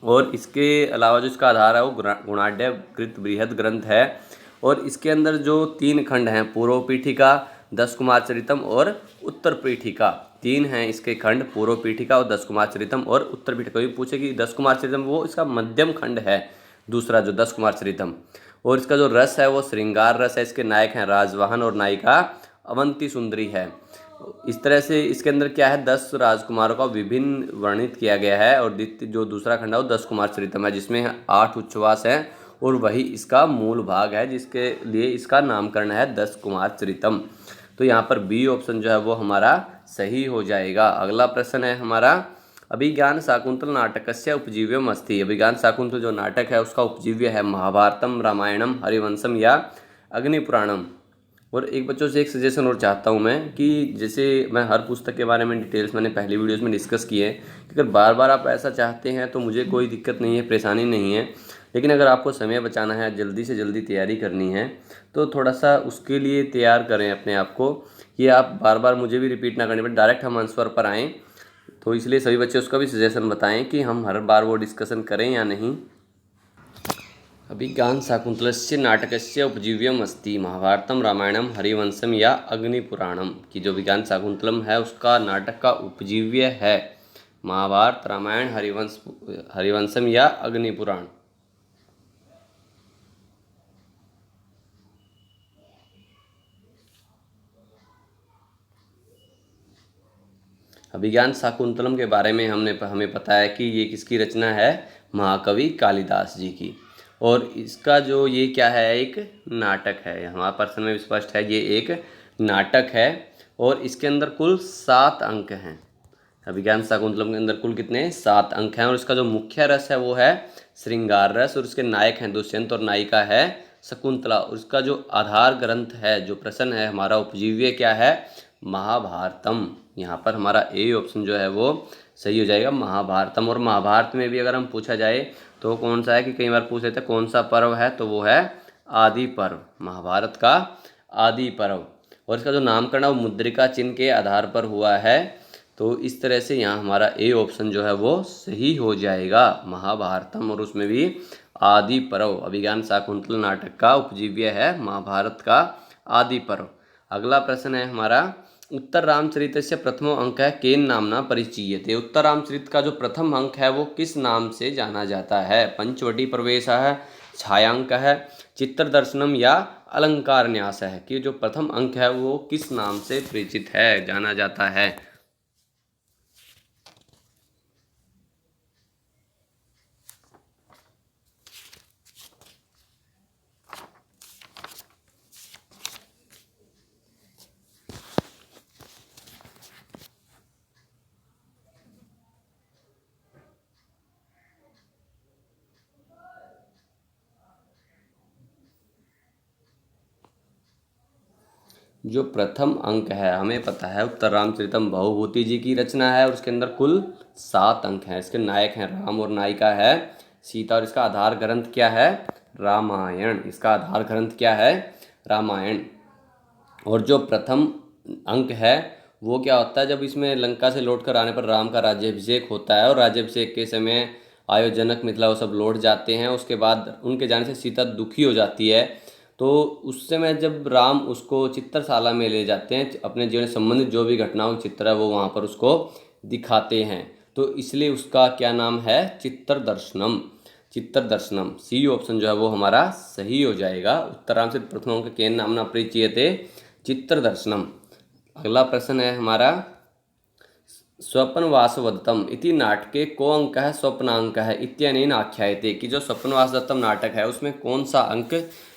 और इसके अलावा जो इसका आधार है वो गुणाढ्य कृत बृहद ग्रंथ है, और इसके अंदर जो 3 खंड हैं, पूर्व पीठिका, 10 कुमार चरितम और उत्तर पीठिका, 3 हैं इसके खंड, पूर्व पीठिका और 10 कुमार चरितम और उत्तर पीठिका। कोई पूछे कि 10 कुमार चरितम वो इसका मध्यम खंड है, दूसरा जो 10 कुमार चरितम। और इसका जो रस है वो श्रृंगार रस है। इसके नायक हैं राजवाहन और नायिका अवंती सुंदरी है। इस तरह से इसके अंदर क्या है, 10 राजकुमारों का विभिन्न वर्णित किया गया है। और द्वितीय जो दूसरा खंड है वो 10 कुमार चरितम है, जिसमें 8 उच्छ्वास हैं, और वही इसका मूल भाग है, जिसके लिए इसका नामकरण है 10 कुमार चरितम। तो यहाँ पर बी ऑप्शन जो है वो हमारा सही हो जाएगा। अगला प्रश्न है हमारा, अभिज्ञान शाकुंतल नाटकस्य उपजीव्यम अस्ति। अभिज्ञान शाकुंतल जो नाटक है उसका उपजीव्य है महाभारतम, रामायणम, हरिवंशम या अग्निपुराणम। और एक बच्चों से एक सजेशन और चाहता हूँ मैं कि जैसे मैं हर पुस्तक के बारे में डिटेल्स मैंने पहली वीडियोस में डिस्कस की है कि अगर बार बार आप ऐसा चाहते हैं तो मुझे कोई दिक्कत नहीं है, परेशानी नहीं है। लेकिन अगर आपको समय बचाना है, जल्दी से जल्दी तैयारी करनी है, तो थोड़ा सा उसके लिए तैयार करें अपने आप को कि आप बार बार मुझे भी रिपीट ना करने पड़े, डायरेक्ट हम आंसर पर आएँ। तो इसलिए सभी बच्चे उसका भी सजेशन बताएं कि हम हर बार वो डिस्कशन करें या नहीं। अभिज्ञानशाकुन्तलस्य नाटकस्य उपजीव्यम् अस्ति महाभारतं रामायणं हरिवंशम या अग्निपुराणम, की जो विज्ञानशाकुंतलम है उसका नाटक का उपजीव्य है महाभारत, रामायण, हरिवंशम या अग्निपुराण। अभिज्ञान शाकुंतलम के बारे में हमें पता है कि ये किसकी रचना है, महाकवि कालिदास जी की। और इसका जो ये क्या है, एक नाटक है। हमारा प्रश्न में स्पष्ट है ये एक नाटक है और इसके अंदर कुल 7 अंक हैं। अभिज्ञान शाकुंतलम के अंदर कुल कितने, 7 अंक हैं। और इसका जो मुख्य रस है वो है श्रृंगार रस, और इसके नायक हैं दुष्यंत और नायिका है शकुंतला। और इसका जो आधार ग्रंथ है, जो प्रश्न है हमारा उपजीव्य क्या है, महाभारतम। यहाँ पर हमारा ए ऑप्शन जो है वो सही हो जाएगा, महाभारतम। और महाभारत में भी अगर हम पूछा जाए तो कौन सा है, कि कई बार पूछ लेते हैं कौन सा पर्व है, तो वो है आदि पर्व, महाभारत का आदि पर्व। और इसका जो नामकरण है वो मुद्रिका चिन्ह के आधार पर हुआ है। तो इस तरह से यहाँ हमारा ए ऑप्शन जो है वो सही हो जाएगा, महाभारतम। और उसमें भी आदि पर्व, अभिज्ञान शाकुंतल नाटक का उपजीव्य है महाभारत का आदि पर्व। अगला प्रश्न है हमारा, उत्तर रामचरितस्य प्रथमो अंक है केन नामना परिचीयते। उत्तर रामचरित का जो प्रथम अंक है वो किस नाम से जाना जाता है, पंचवटी प्रवेश है, छायांक है, चित्र दर्शनम या अलंकार न्यास है, कि जो प्रथम अंक है वो किस नाम से परिचित है, जाना जाता है। जो प्रथम अंक है हमें पता है उत्तर रामचरितम बहुभूति जी की रचना है और उसके अंदर कुल 7 अंक हैं। इसके नायक हैं राम और नायिका है सीता। और इसका आधार ग्रंथ क्या है, रामायण। इसका आधार ग्रंथ क्या है, रामायण। और जो प्रथम अंक है वो क्या होता है, जब इसमें लंका से लौट कर आने पर राम का राज्याभिषेक होता है और राज्याभिषेक के समय जनक मिथिला वो सब लौट जाते हैं। उसके बाद उनके जाने से सीता दुखी हो जाती है। तो उस समय जब राम उसको चित्रशाला में ले जाते हैं, अपने जीवन से संबंधित जो भी घटनाओं की चित्र है वो वहाँ पर उसको दिखाते हैं। तो इसलिए उसका क्या नाम है, चित्र दर्शनम। चित्र दर्शनम, सी ऑप्शन जो है वो हमारा सही हो जाएगा। उत्तराम से प्रथम अंक केन नामना परिचीयते चित्र दर्शनम। अगला प्रश्न है हमारा, स्वप्नवासवदत्तम इति नाटके को अंकः स्वप्नांकः इत्यनेन आख्यायते, कि जो स्वप्नवासवदत्तम नाटक है उसमें कौन सा अंक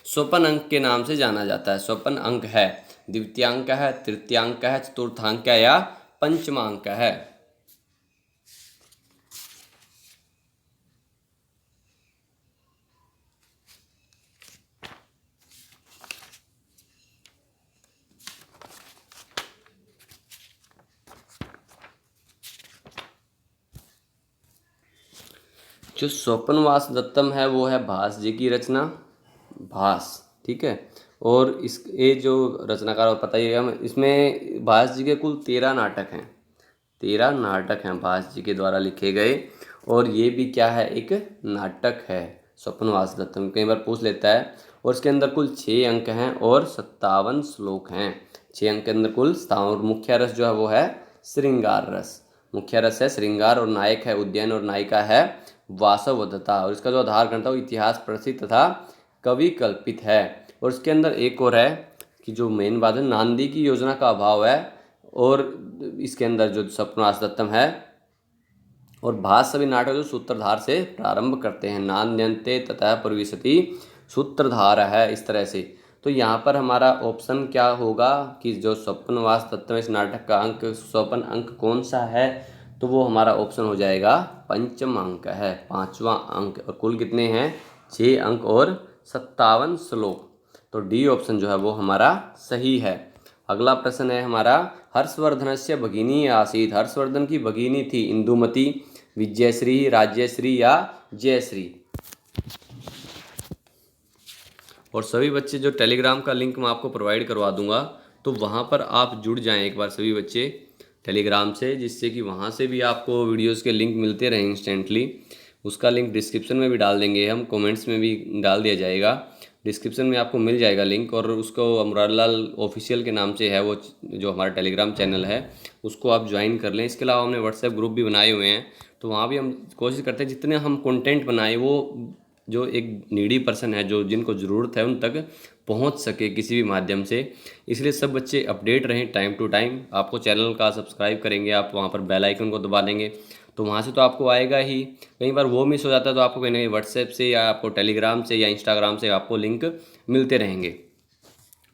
स्वप्न अंक के नाम से जाना जाता है। स्वप्न अंक है द्वितीयांक है, तृतीयांक है, चतुर्थांक है या पंचमांक है। जो स्वप्नवास दत्तम है वो है भास जी की रचना, भास, ठीक है। और इस ये जो रचनाकार और पता ही है, इसमें भास जी के कुल 13 नाटक हैं। 13 नाटक हैं भास जी के द्वारा लिखे गए। और ये भी क्या है, एक नाटक है स्वप्नवास दत्तम, कई बार पूछ लेता है। और इसके अंदर कुल 6 अंक हैं और 57 श्लोक हैं। 6 अंक के अंदर कुल 57। और मुख्य रस जो है वो है श्रृंगार रस। मुख्य रस है श्रृंगार और नायक है उद्यान और नायिका है वासवदत्ता। और इसका जो आधार ग्रंथ है वो इतिहास प्रसिद्ध तथा कवि कल्पित है। और इसके अंदर एक और है कि जो मेन बात है, नांदी की योजना का अभाव है। और इसके अंदर जो स्वप्नवास दत्तम है और भास सभी नाटक जो सूत्रधार से प्रारंभ करते हैं, नान्यन्ते ततः प्रविशति सूत्रधार है, इस तरह से। तो यहाँ पर हमारा ऑप्शन क्या होगा कि जो स्वप्नवास दत्तम इस नाटक का अंक, स्वप्न अंक कौन सा है, तो वो हमारा ऑप्शन हो जाएगा पंचम अंक है, 5वां अंक। और कुल कितने हैं, 6 अंक और 57 श्लोक। तो डी ऑप्शन जो है वो हमारा सही है। अगला प्रश्न है हमारा, हर्षवर्धनस्य भगिनी आसीत। हर्षवर्धन की भगिनी थी इंदुमती, विजयश्री, राज्यश्री या जयश्री। और सभी बच्चे जो टेलीग्राम का लिंक मैं आपको प्रोवाइड करवा दूंगा, तो वहाँ पर आप जुड़ जाएं एक बार सभी बच्चे टेलीग्राम से, जिससे कि वहाँ से भी आपको वीडियोस के लिंक मिलते रहें इंस्टेंटली। उसका लिंक डिस्क्रिप्शन में भी डाल देंगे हम, कमेंट्स में भी डाल दिया जाएगा, डिस्क्रिप्शन में आपको मिल जाएगा लिंक। और उसको मुरारलाल ऑफिशियल के नाम से है वो, जो हमारा टेलीग्राम चैनल है, उसको आप ज्वाइन कर लें। इसके अलावा हमने व्हाट्सएप ग्रुप भी बनाए हुए हैं, तो वहाँ भी हम कोशिश करते हैं जितने हम कंटेंट बनाए वो जो एक नीडी पर्सन है, जो जिनको ज़रूरत है, उन तक पहुंच सके किसी भी माध्यम से। इसलिए सब बच्चे अपडेट रहें टाइम टू टाइम। आपको चैनल का सब्सक्राइब करेंगे आप, वहां पर बेल आइकन को दबा देंगे तो वहां से तो आपको आएगा ही। कई बार वो मिस हो जाता है तो आपको कहीं ना कहीं व्हाट्सएप से या आपको टेलीग्राम से या इंस्टाग्राम से आपको लिंक मिलते रहेंगे।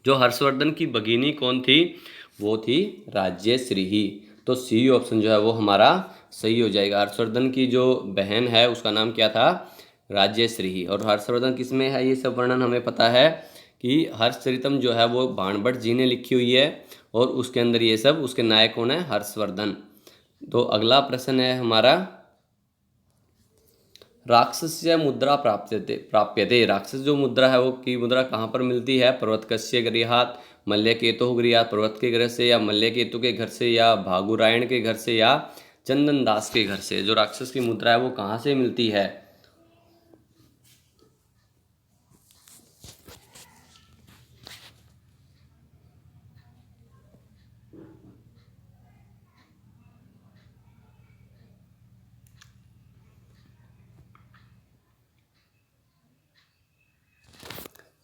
जो हर्षवर्धन की भगिनी कौन थी? वो थी राज्यश्री ही। तो सी ऑप्शन जो है वो हमारा सही हो जाएगा। हर्षवर्धन की जो बहन है उसका नाम क्या था? राज्यश्री ही। और हर्षवर्धन किसमें है ये सब वर्णन हमें पता है कि हर्षचरितम जो है वो बाणभट्ट जी ने लिखी हुई है, और उसके अंदर ये सब, उसके नायक कौन है? हर्षवर्धन। तो अगला प्रश्न है हमारा, राक्षस्य मुद्रा प्राप्यते। राक्षस जो मुद्रा है वो की मुद्रा कहाँ पर मिलती है? पर्वतकस्य गृहात, मल्लकेतु गृहात, पर्वत के घर से या मल्लकेतु के घर से या भागुरायण के घर से या चंदन दास के घर से। जो राक्षस की मुद्रा है वो कहाँ से मिलती है?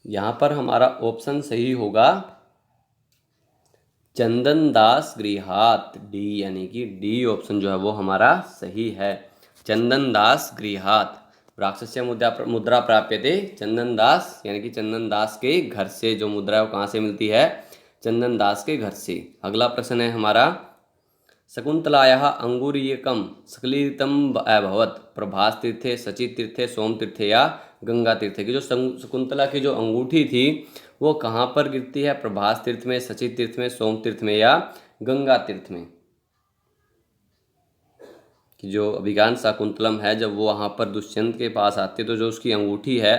यहाँ पर हमारा ऑप्शन सही होगा चंदन दास गृहात, डी, यानी कि डी ऑप्शन जो है वो हमारा सही है, चंदन दास गृहात। राक्षस्य मुद्रा प्राप्यते चंदन दास, यानी कि चंदन दास के घर से जो मुद्रा है वो कहाँ से मिलती है? चंदन दास के घर से। अगला प्रश्न है हमारा, शकुंतलायाः अंगुरीयकं स्खलितम् अभवत् प्रभासतीर्थे, शचीतीर्थे, सोमतीर्थे या गंगातीर्थे। की जो शकुंतला की जो अंगूठी थी वो कहाँ पर गिरती है? प्रभास तीर्थ में, शची तीर्थ में, सोम तीर्थ में या गंगा तीर्थ में। कि जो अभिज्ञान शाकुंतलम है, जब वो वहाँ पर दुष्यंत के पास आती है तो जो उसकी अंगूठी है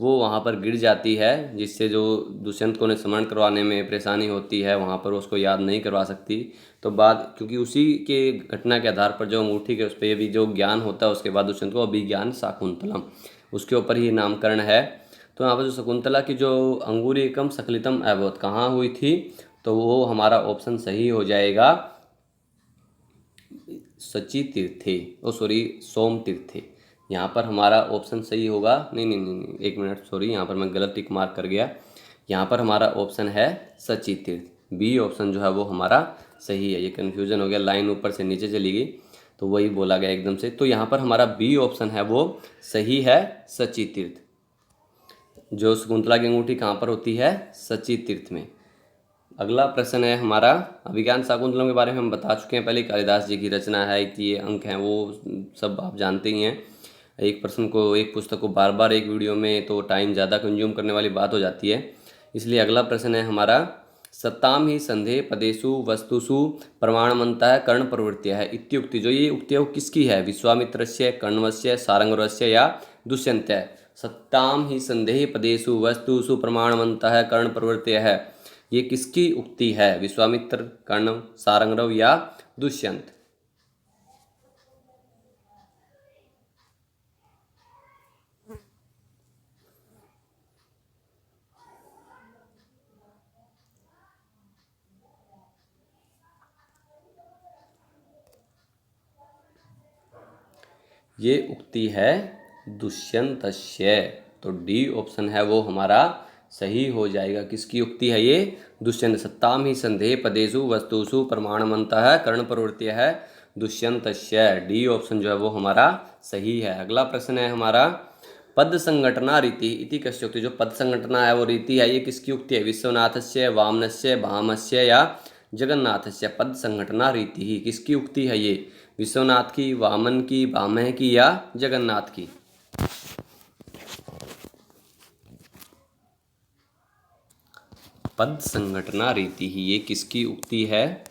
वो वहाँ पर गिर जाती है, जिससे जो दुष्यंत को उन्हें स्मरण करवाने में परेशानी होती है, वहाँ पर उसको याद नहीं करवा सकती। तो बाद, क्योंकि उसी के घटना के आधार पर जो अंगूठी के उस पर भी जो ज्ञान होता है, उसके बाद दुष्यंत को अभिज्ञान शाकुंतलम, उसके ऊपर ही नामकरण है। तो यहाँ पर जो शकुंतला की जो अंगुरीकम स्खलितम अभवत् कहाँ हुई थी? तो वो हमारा ऑप्शन सही हो जाएगा शची तीर्थे, ओ सॉरी, सोम तीर्थे। यहाँ पर हमारा ऑप्शन सही होगा, नहीं नहीं नहीं नहीं, एक मिनट, सॉरी, यहाँ पर मैं गलत टिक मार्क कर गया। यहाँ पर हमारा ऑप्शन है शची तीर्थ, बी ऑप्शन जो है वो हमारा सही है। ये कन्फ्यूजन हो गया, लाइन ऊपर से नीचे चली गई तो वही बोला गया एकदम से। तो यहाँ पर हमारा बी ऑप्शन है वो सही है, शची तीर्थ। जो शकुंतला की अंगूठी कहाँ पर होती है? शची तीर्थ में। अगला प्रश्न है हमारा, अभिज्ञान शाकुंतलम के बारे में हम बता चुके हैं पहले, कालिदास जी की रचना है, कि ये अंक हैं वो सब आप जानते ही हैं। एक प्रश्न को, एक पुस्तक को बार बार एक वीडियो में तो टाइम ज़्यादा कंज्यूम करने वाली बात हो जाती है, इसलिए अगला प्रश्न है हमारा, सत्ताम ही संदेह पदेशु वस्तुषु प्रमाणमंतः कर्ण प्रवृत्तिया है इत्युक्ति। जो ये उक्ति है वो किसकी है? विश्वामित्रस्य, कण्वस्य, सारंगरस्य या दुष्यंत्य। सत्ताम ही संदेह पदेशु वस्तुषु प्रमाणमंतः कर्ण प्रवृत्तिया है, ये किसकी उक्ति है? विश्वामित्र, कर्ण, सारंगरव या दुष्यंत। ये उक्ति है दुष्यंतस्य, तो डी ऑप्शन है वो हमारा सही हो जाएगा। किसकी उक्ति है ये? दुष्यंत। सत्ताम ही संदेह पदेषु वस्तुषु प्रमाणमंतः कर्ण प्रवृत्ति है दुष्यंतस्य, डी ऑप्शन जो है वो हमारा सही है। अगला प्रश्न है हमारा, पद संघटना रीति इति कस्य उक्ति। जो पद संघटना है वो रीति है, ये किसकी उक्ति है? विश्वनाथस्य, वामनस्य, भामस्य या जगन्नाथस्य। पद संघटना रीति ही किसकी उक्ति है ये? विश्वनाथ की, वामन की, भामह की या जगन्नाथ की। पद संघटना रीति ही, ये किसकी उक्ति है?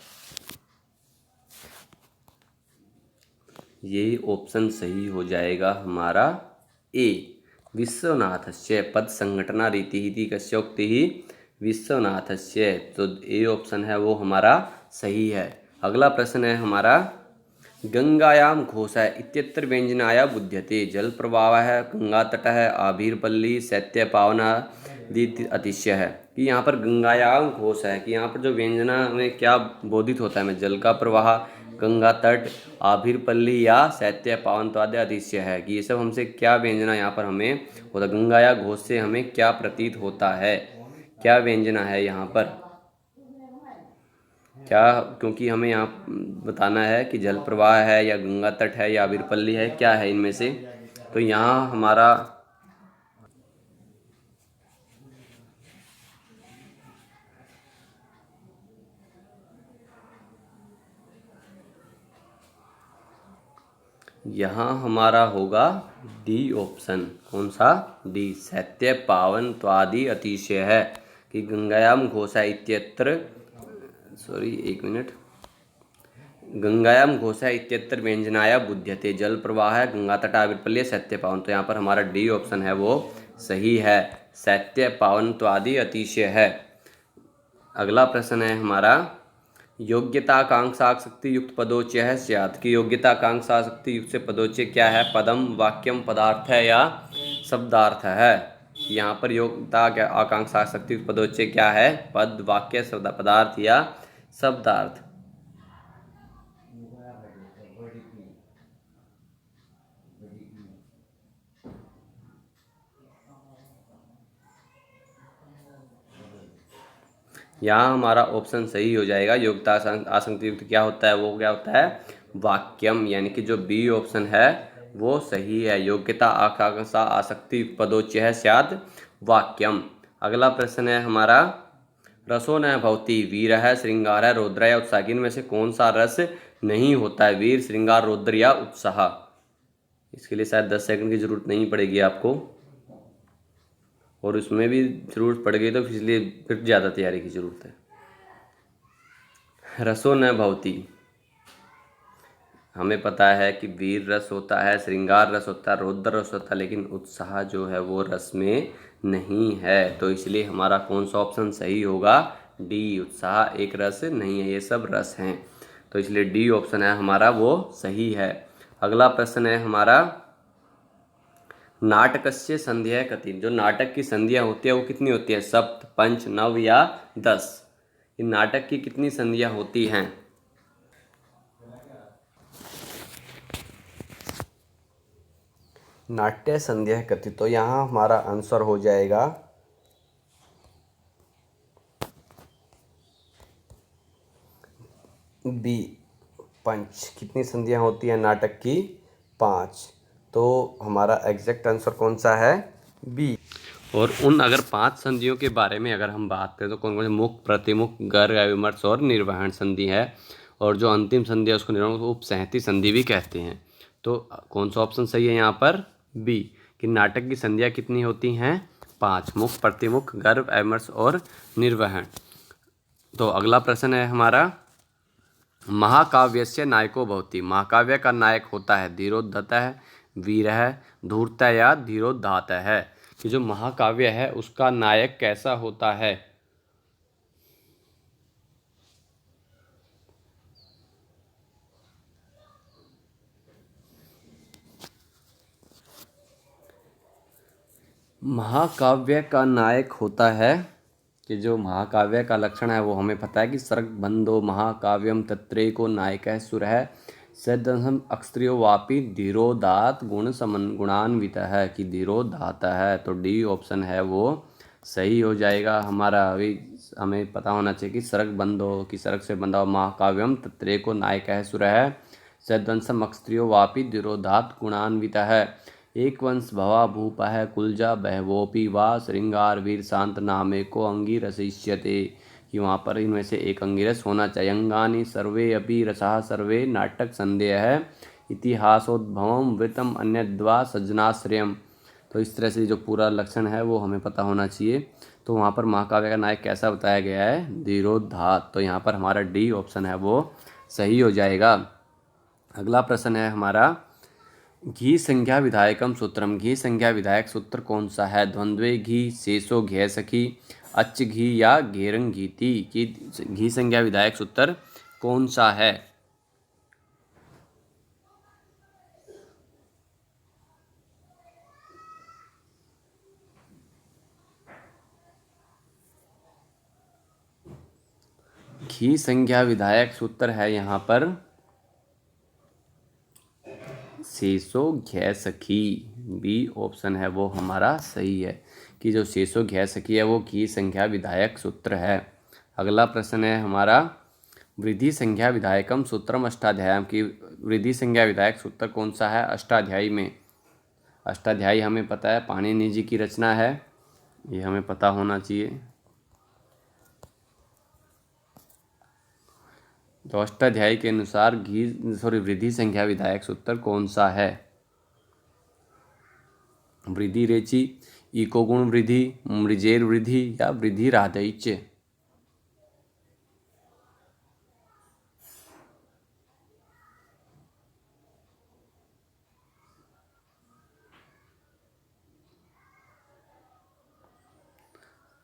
ये ऑप्शन सही हो जाएगा हमारा ए, विश्वनाथस्य। पद संघटना रीति ही कस्य उक्ति ही? विश्वनाथस्य। तो ए ऑप्शन है वो हमारा सही है। अगला प्रश्न है हमारा, गंगायां घोषः इत्यत्र व्यंजनाय बुध्यते। जल प्रवाहः, गंगा तटः, आभिरपल्ली, शैत्यपावनादि अतिशय है। कि यहाँ पर गंगायां घोष है कि यहाँ पर जो व्यंजना में क्या बोधित होता है, में जल का प्रवाह, गंगा तट, आभिरपल्ली या शैत्यपावनादि अतिशय है, कि ये सब हमसे क्या व्यंजना यहाँ पर हमें होता है। गंगाया घोष से हमें क्या प्रतीत होता है, क्या व्यंजना है यहाँ पर, क्या, क्योंकि हमें यहाँ बताना है कि जल प्रवाह है या गंगा तट है या आबिरपल्ली है, क्या है इनमें से। तो यहाँ हमारा होगा डी ऑप्शन। कौन सा? डी, शैत्य पावन त्वादि अतिशय है। कि गंगायाम घोषा इत्यत्र, सॉरी एक मिनट, गंगायाम घोषा इत्यत्र व्यंजनाया बुध्यते। जल प्रवाह है, गंगा तट, आबिरपल्ली, शैत्य पावन। तो यहाँ पर हमारा डी ऑप्शन है वो सही है, शैत्य पावन त्वादि अतिशय है। अगला प्रश्न है हमारा, योग्यता आकांक्षा आसक्ति युक्त पदोच्य स्यात्। की योग्यता आकांक्षा आसक्ति युक्त से पदोच्य क्या है? पदम, वाक्यम, पदार्थ है या शब्दार्थ है। यहाँ पर योग्यता आकांक्षा आसक्ति युक्त पदोच्य क्या है? पद, वाक्य, शब्द, पदार्थ या शब्दार्थ। यहाँ हमारा ऑप्शन सही हो जाएगा। योग्यता आसक्ति युक्त क्या होता है? वो क्या होता है? वाक्यम। यानी कि जो बी ऑप्शन है वो सही है। योग्यता आकांक्षा आसक्ति युक्त पदोच्य स्यात् वाक्यम। अगला प्रश्न है हमारा, रसो न भवति वीर, श्रृंगार, रौद्र या उत्साह। इनमें से कौन सा रस नहीं होता है? वीर, श्रृंगार, रौद्र या उत्साह। इसके लिए शायद 10 सेकंड की जरूरत नहीं पड़ेगी आपको, और उसमें भी जरूरत पड़ गई तो इसलिए फिर ज़्यादा तैयारी की ज़रूरत है। रसो न भवति, हमें पता है कि वीर रस होता है, श्रृंगार रस होता है, रौद्र रस होता है, लेकिन उत्साह जो है वो रस में नहीं है। तो इसलिए हमारा कौन सा ऑप्शन सही होगा? डी, उत्साह एक रस नहीं है, ये सब रस हैं। तो इसलिए डी ऑप्शन है हमारा वो सही है। अगला प्रश्न है हमारा, नाटकस्य संध्या कति। जो नाटक की संधियाँ होती है वो कितनी होती है? सप्त, पंच, नव या 10। इन नाटक की कितनी संधियाँ होती हैं? नाट्य संध्या कति। तो यहाँ हमारा आंसर हो जाएगा बी, पंच। कितनी संधियाँ होती हैं नाटक की? 5। तो हमारा एग्जैक्ट आंसर कौन सा है? बी। और उन अगर 5 संधियों के बारे में अगर हम बात करें तो कौन कौन से? मुख, प्रतिमुख, गर्ग, विमर्श और निर्वहन संधि है। और जो अंतिम संधि है उसको निर्वहन उपसंहति संधि भी कहते हैं। तो कौन सा ऑप्शन सही है यहाँ पर? बी, कि नाटक की संधियाँ कितनी होती हैं? 5। मुख, प्रतिमुख, गर्भ, विमर्श और निर्वहन। तो अगला प्रश्न है हमारा, महाकाव्यस्य नायको भवति। महाकाव्य का नायक होता है धीरोद्धतः, वीरः, धूर्तः या धीरोदात्तः है। कि जो महाकाव्य है उसका नायक कैसा होता है? महाकाव्य का नायक होता है, कि जो महाकाव्य का लक्षण है वो हमें पता है कि सर्गबंधो महाकाव्यम तत्रेको नायकः सुरः सदंसम अक्षत्रियो वापि धीरोदात गुण समन गुणान्वितः है। कि धीरोदात है। तो डी ऑप्शन है वो सही हो जाएगा हमारा। अभी हमें पता होना चाहिए कि सर्गबंधो, कि सर्ग से बंधा हुआ महाकाव्यम तत्रेको नायकः सुरः सदंसम अक्षत्रियो वापि धीरोदात गुणान्वितः है। एक वंश भवा भूपः कुलजा बहवोपि वा श्रृंगार वीर शांत नामे को अंगिरसिष्यते। कि वहाँ पर इनमें से एक अंगिरस होना चाहिए। अंगानि सर्वे अपि रसाः सर्वे नाटक संदेह है इतिहासोद्भवम वृतम अन्यद्वा सज्जनाश्रयम। तो इस तरह से जो पूरा लक्षण है वो हमें पता होना चाहिए। तो वहाँ पर महाकाव्य का नायक कैसा बताया गया है? धीरोदात्त। तो यहाँ पर हमारा डी ऑप्शन है वो सही हो जाएगा। अगला प्रश्न है हमारा, घी संज्ञा विधायकम सूत्रम। घी संज्ञा विधायक सूत्र कौन सा है? द्वंद्वे घी, शेषो घय सखी, अच्च घी या घेरंग घीति। की घी संज्ञा विधायक सूत्र कौन सा है? घी संज्ञा विधायक सूत्र है यहाँ पर शेषो घय सखी। बी ऑप्शन है वो हमारा सही है कि जो शेषो घय सखी है वो घी संज्ञा विधायक सूत्र है। अगला प्रश्न है हमारा, वृद्धि संज्ञा विधायकम सूत्रम अष्टाध्यायम। की वृद्धि संज्ञा विधायक सूत्र कौन सा है अष्टाध्यायी में? अष्टाध्यायी हमें पता है पाणिनि जी की रचना है, ये हमें पता होना चाहिए। तो अष्टाध्यायी के अनुसार वृद्धि संज्ञा विधायक सूत्र कौन सा है? वृद्धि रेचि, इको गुण वृद्धि, मृजेर वृद्धि या वृद्धि राधैच्य।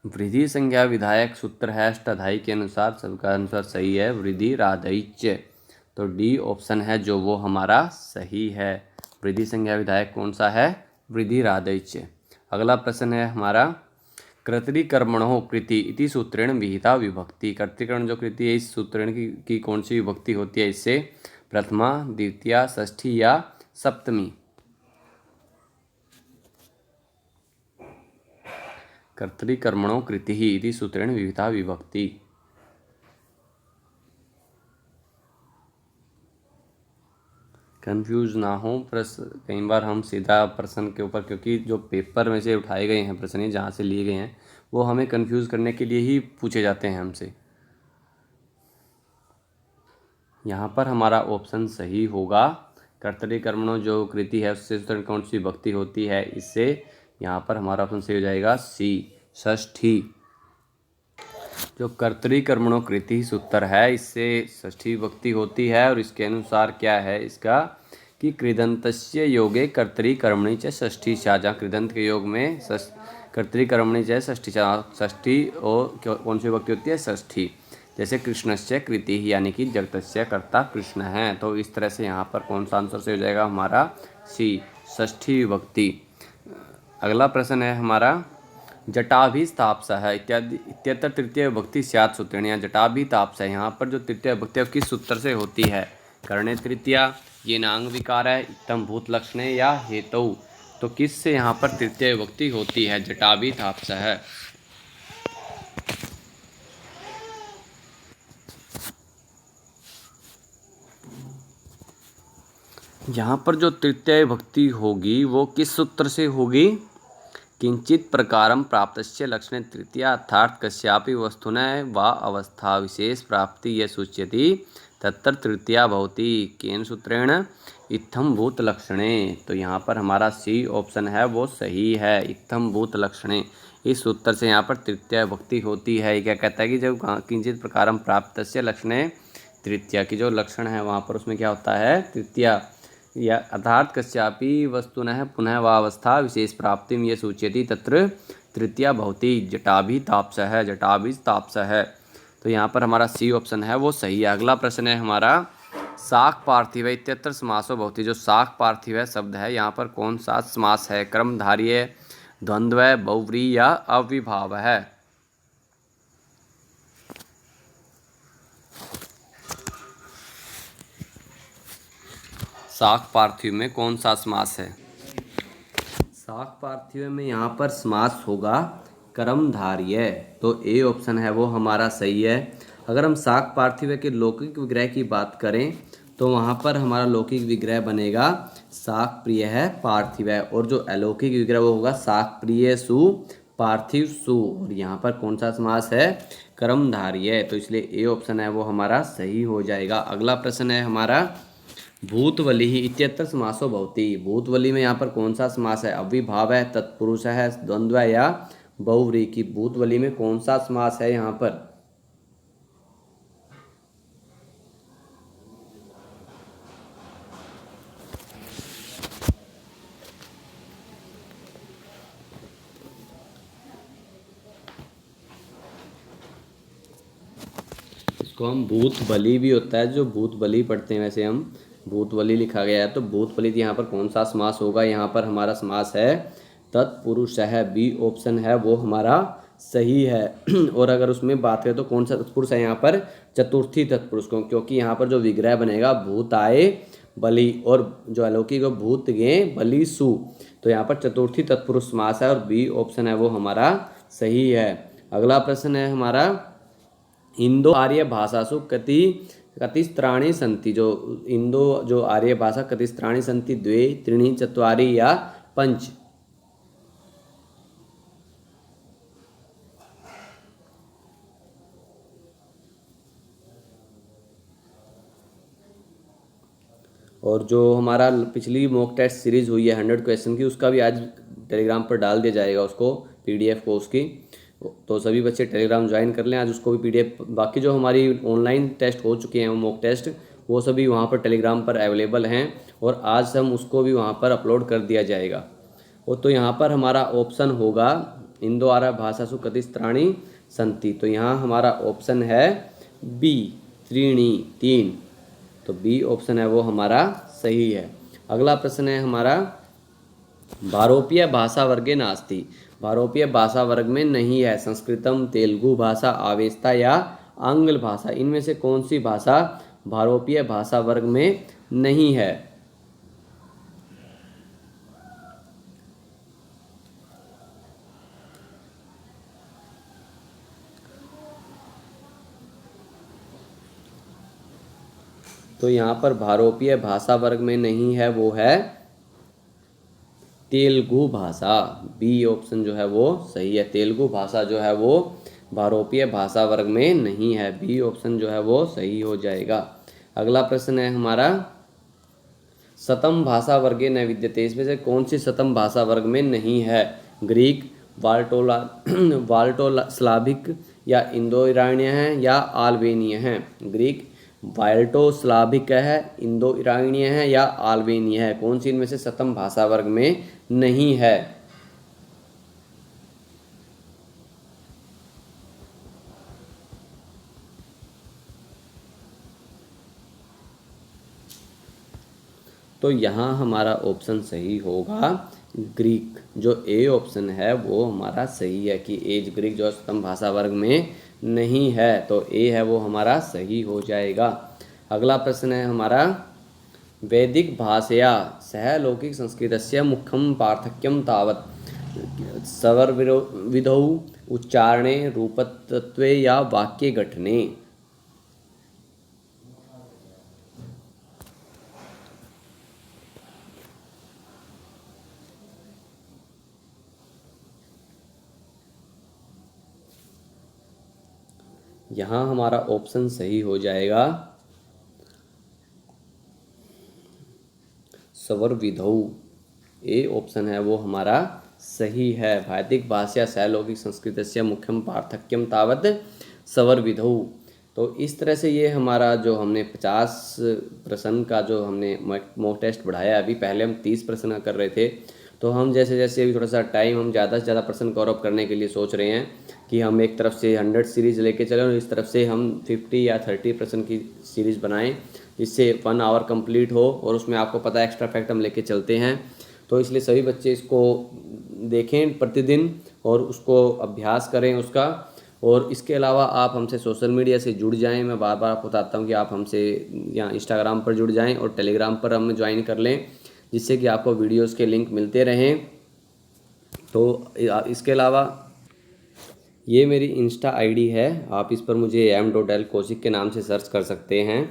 वृद्धि संज्ञा विधायक सूत्र है अष्टाध्यायी के अनुसार, सबका आंसर सही है वृद्धि राधैच्य। तो डी ऑप्शन है जो वो हमारा सही है। वृद्धि संज्ञा विधायक कौन सा है? वृद्धि राधैच्य। अगला प्रश्न है हमारा, कर्तृकर्मणो कृति इति सूत्रेण विहिता विभक्ति। कर्तृकर्ण जो कृति है इस सूत्रेण की कौन सी विभक्ति होती है इससे? प्रथमा, द्वितीया, षष्ठी या सप्तमी। कर्तृकर्मणो कृति इति सूत्रेण विहिता विभक्ति। कंफ्यूज ना हो प्रश्न, कई बार हम सीधा प्रश्न के ऊपर, क्योंकि जो पेपर में से उठाए गए हैं प्रश्न जहाँ से लिए गए हैं वो हमें कंफ्यूज करने के लिए ही पूछे जाते हैं हमसे। यहाँ पर हमारा ऑप्शन सही होगा। कर्तृकर्मणो जो कृति है उससे सूत्रण कौन सी विभक्ति होती है इससे? यहाँ पर हमारा ऑप्शन सही हो जाएगा सी, षष्ठी। जो कर्तृकर्मणो कृति सूत्र है इससे षष्ठी विभक्ति होती है और इसके अनुसार क्या है इसका कि कृदंतस्य योगे कर्तृकर्मणि च षष्ठी सा। जहाँ कृदंत के योग में कर्तृकर्मणि च षष्ठी सा, षष्ठी और कौन सी विभक्ति होती है? षष्ठी। जैसे कृष्णस्य कृति यानी कि जगतस्य कर्ता कृष्ण है। तो इस तरह से यहाँ पर कौन सा आंसर से हो जाएगा हमारा? सी, षष्ठी विभक्ति। अगला प्रश्न है हमारा, जटाभिस्ताप्सः इत्यादि इत्यत्र तृतीय विभक्ति स्यात् सूत्रेण। यहाँ जटाभिताप्सः यहाँ पर जो तृतीय विभक्ति किस सूत्र से होती है? करणे तृतीया, ये नांग विकार है, इत्थम भूत लक्षणे या हेतु। तो किस से यहाँ पर तृतीय विभक्ति होती है जटाभिताप्सः? यहाँ पर जो तृतीय विभक्ति होगी वो किस सूत्र से होगी? किंचित प्रकारम प्राप्तस्य लक्षणे तृतीया अर्थात कस्यापि वस्तुनः वा अवस्था विशेष प्राप्ति ये सूच्यति तत्र तृतीया भवति। केन सूत्रेण? इत्थम भूत लक्षणे। तो यहाँ पर हमारा सी ऑप्शन है वो सही है, इत्थम भूत लक्षणे। इस सूत्र से यहाँ पर तृतीया विभक्ति होती है। ये क्या कहता है कि जब किंचित प्रकारम प्राप्तस्य लक्षणे तृतीया की जो लक्षण है वहाँ पर उसमें क्या होता है? तृतीया या अर्थात कस्यापि वस्तुनः पुनः वावस्था विशेष प्राप्तिं ये सूच्यति तत्र तृतीया भवति। जटाभिताप्सः, जटाभिताप्सः। तो यहाँ पर हमारा सी ऑप्शन है वो सही है। अगला प्रश्न है हमारा, शाक पार्थिव इत्यत्र समासो भवति। जो शाक पार्थिव है शब्द है यहाँ पर कौन सा समास है? क्रमधार्य, द्वंद्व, बहुव्रीहि या अविभाव है? शाक पार्थिव में कौन सा समास है? शाक पार्थिव में यहाँ पर समास होगा कर्मधारय। तो ए ऑप्शन है वो हमारा सही है। अगर हम शाक पार्थिव के लौकिक विग्रह की बात करें तो वहाँ पर हमारा लौकिक विग्रह बनेगा शाक प्रिय है पार्थिव है, और जो अलौकिक विग्रह वो होगा शाक प्रिय सु पार्थिव सु। और यहाँ पर कौन सा समास है? कर्मधारय। तो इसलिए ए ऑप्शन है वो हमारा सही हो जाएगा। अगला प्रश्न है हमारा, भूतवली ही इत्यत्र समासो भवति। भूतवली में यहाँ पर कौन सा समास है? अविभाव है, तत्पुरुष है, द्वंद्व या बहुव्रीहि की भूतवली में कौन सा समास है यहाँ पर? इसको हम भूत बलि भी होता है, जो भूत बलि पढ़ते हैं, वैसे हम भूत बलि लिखा गया है, तो भूत बलि यहाँ पर कौन सा समास होगा? यहाँ पर हमारा समास है तत्पुरुष है, बी ऑप्शन है वो हमारा सही है। और अगर उसमें बात करें तो कौन सा तत्पुरुष है यहाँ पर? चतुर्थी तत्पुरुष को, क्योंकि यहाँ पर जो विग्रह बनेगा भूत आए बलि और जो अलौकिक भूत गे बलि सु, तो यहाँ पर चतुर्थी तत्पुरुष समास है और बी ऑप्शन है वो हमारा सही है। अगला प्रश्न है हमारा, इंदो आर्य भाषासु कतिस्त्राणि सन्ति, जो इंदो जो आर्य भाषा कतिस्त्राणि सन्ति? द्वे, त्रीणि, चत्वारि या पंच? और जो हमारा पिछली मॉक टेस्ट सीरीज हुई है 100 क्वेश्चन की, उसका भी आज टेलीग्राम पर डाल दिया जाएगा, उसको पीडीएफ को उसकी, तो सभी बच्चे टेलीग्राम ज्वाइन कर लें आज उसको भी पीडीएफ। बाकी जो हमारी ऑनलाइन टेस्ट हो चुके हैं मॉक टेस्ट, वो सभी वहाँ पर टेलीग्राम पर अवेलेबल हैं और आज हम उसको भी वहाँ पर अपलोड कर दिया जाएगा। वो तो यहाँ पर हमारा ऑप्शन होगा इंदो आर्य भाषासु कतिस्त्राणि सन्ति, तो यहाँ हमारा ऑप्शन है बी, त्रीणि, तीन, तो बी ऑप्शन है वो हमारा सही है। अगला प्रश्न है हमारा, भारोपीय भाषा वर्गे नास्ति, भारोपीय भाषा वर्ग में नहीं है, संस्कृतम, तेलुगु भाषा, आवेस्ता या आंग्ल भाषा, इनमें से कौन सी भाषा भारोपीय भाषा वर्ग में नहीं है? तो यहाँ पर भारोपीय भाषा वर्ग में नहीं है वो है तेलुगु भाषा, बी ऑप्शन जो है वो सही है। तेलुगु भाषा जो है वो भारोपीय भाषा वर्ग में नहीं है, बी ऑप्शन जो है वो सही हो जाएगा। अगला प्रश्न है हमारा, शतम भाषा वर्गे न विद्यते, इसमें से कौन सी शतम भाषा वर्ग में नहीं है? ग्रीक, वाल्टोस्लाविक या इंडो ईरानीय है या अल्बानिय है? ग्रीक, वाल्टोस्लाविक है, इंडो ईरानीय है या अल्बानिय है? कौन सी इनमें से शतम भाषा वर्ग में नहीं है? तो यहाँ हमारा ऑप्शन सही होगा ग्रीक, जो ए ऑप्शन है वो हमारा सही है कि एज ग्रीक जो शतम भाषा वर्ग में नहीं है, तो ए है वो हमारा सही हो जाएगा। अगला प्रश्न है हमारा, वैदिक भाषया सह लौकिक संस्कृतस्य मुख्यम पार्थक्यम तावत्, स्वरविधौ, उच्चारणे, रूपत्वे या वाक्य गठने? यहाँ हमारा ऑप्शन सही हो जाएगा स्वर विधौ, ए ऑप्शन है वो हमारा सही है। वैदिक भाषा सैलौकिक संस्कृतस्य मुख्यम पार्थक्यम तावत् स्वर विधौ। तो इस तरह से ये हमारा जो हमने 50 प्रश्न का जो हमने मॉक टेस्ट बढ़ाया, अभी पहले हम 30 प्रश्न कर रहे थे, तो हम जैसे जैसे अभी थोड़ा सा टाइम हम ज़्यादा से ज़्यादा प्रश्न कवर अप करने के लिए सोच रहे हैं कि हम एक तरफ से 100 सीरीज़ लेके चलें और इस तरफ से हम 50 या 30 प्रश्न की सीरीज़ बनाएं, जिससे 1 आवर कंप्लीट हो और उसमें आपको पता है एक्स्ट्रा फैक्ट हम लेके चलते हैं। तो इसलिए सभी बच्चे इसको देखें प्रतिदिन और उसको अभ्यास करें उसका। और इसके अलावा आप हमसे सोशल मीडिया से जुड़ जाएं, मैं बार बार आपको बताता हूं कि आप हमसे यहाँ इंस्टाग्राम पर जुड़ जाएं और टेलीग्राम पर हमें ज्वाइन कर लें, जिससे कि आपको वीडियोस के लिंक मिलते रहें। तो इसके अलावा ये मेरी इंस्टा आईडी है, आप इस पर मुझे m.l कौशिक के नाम से सर्च कर सकते हैं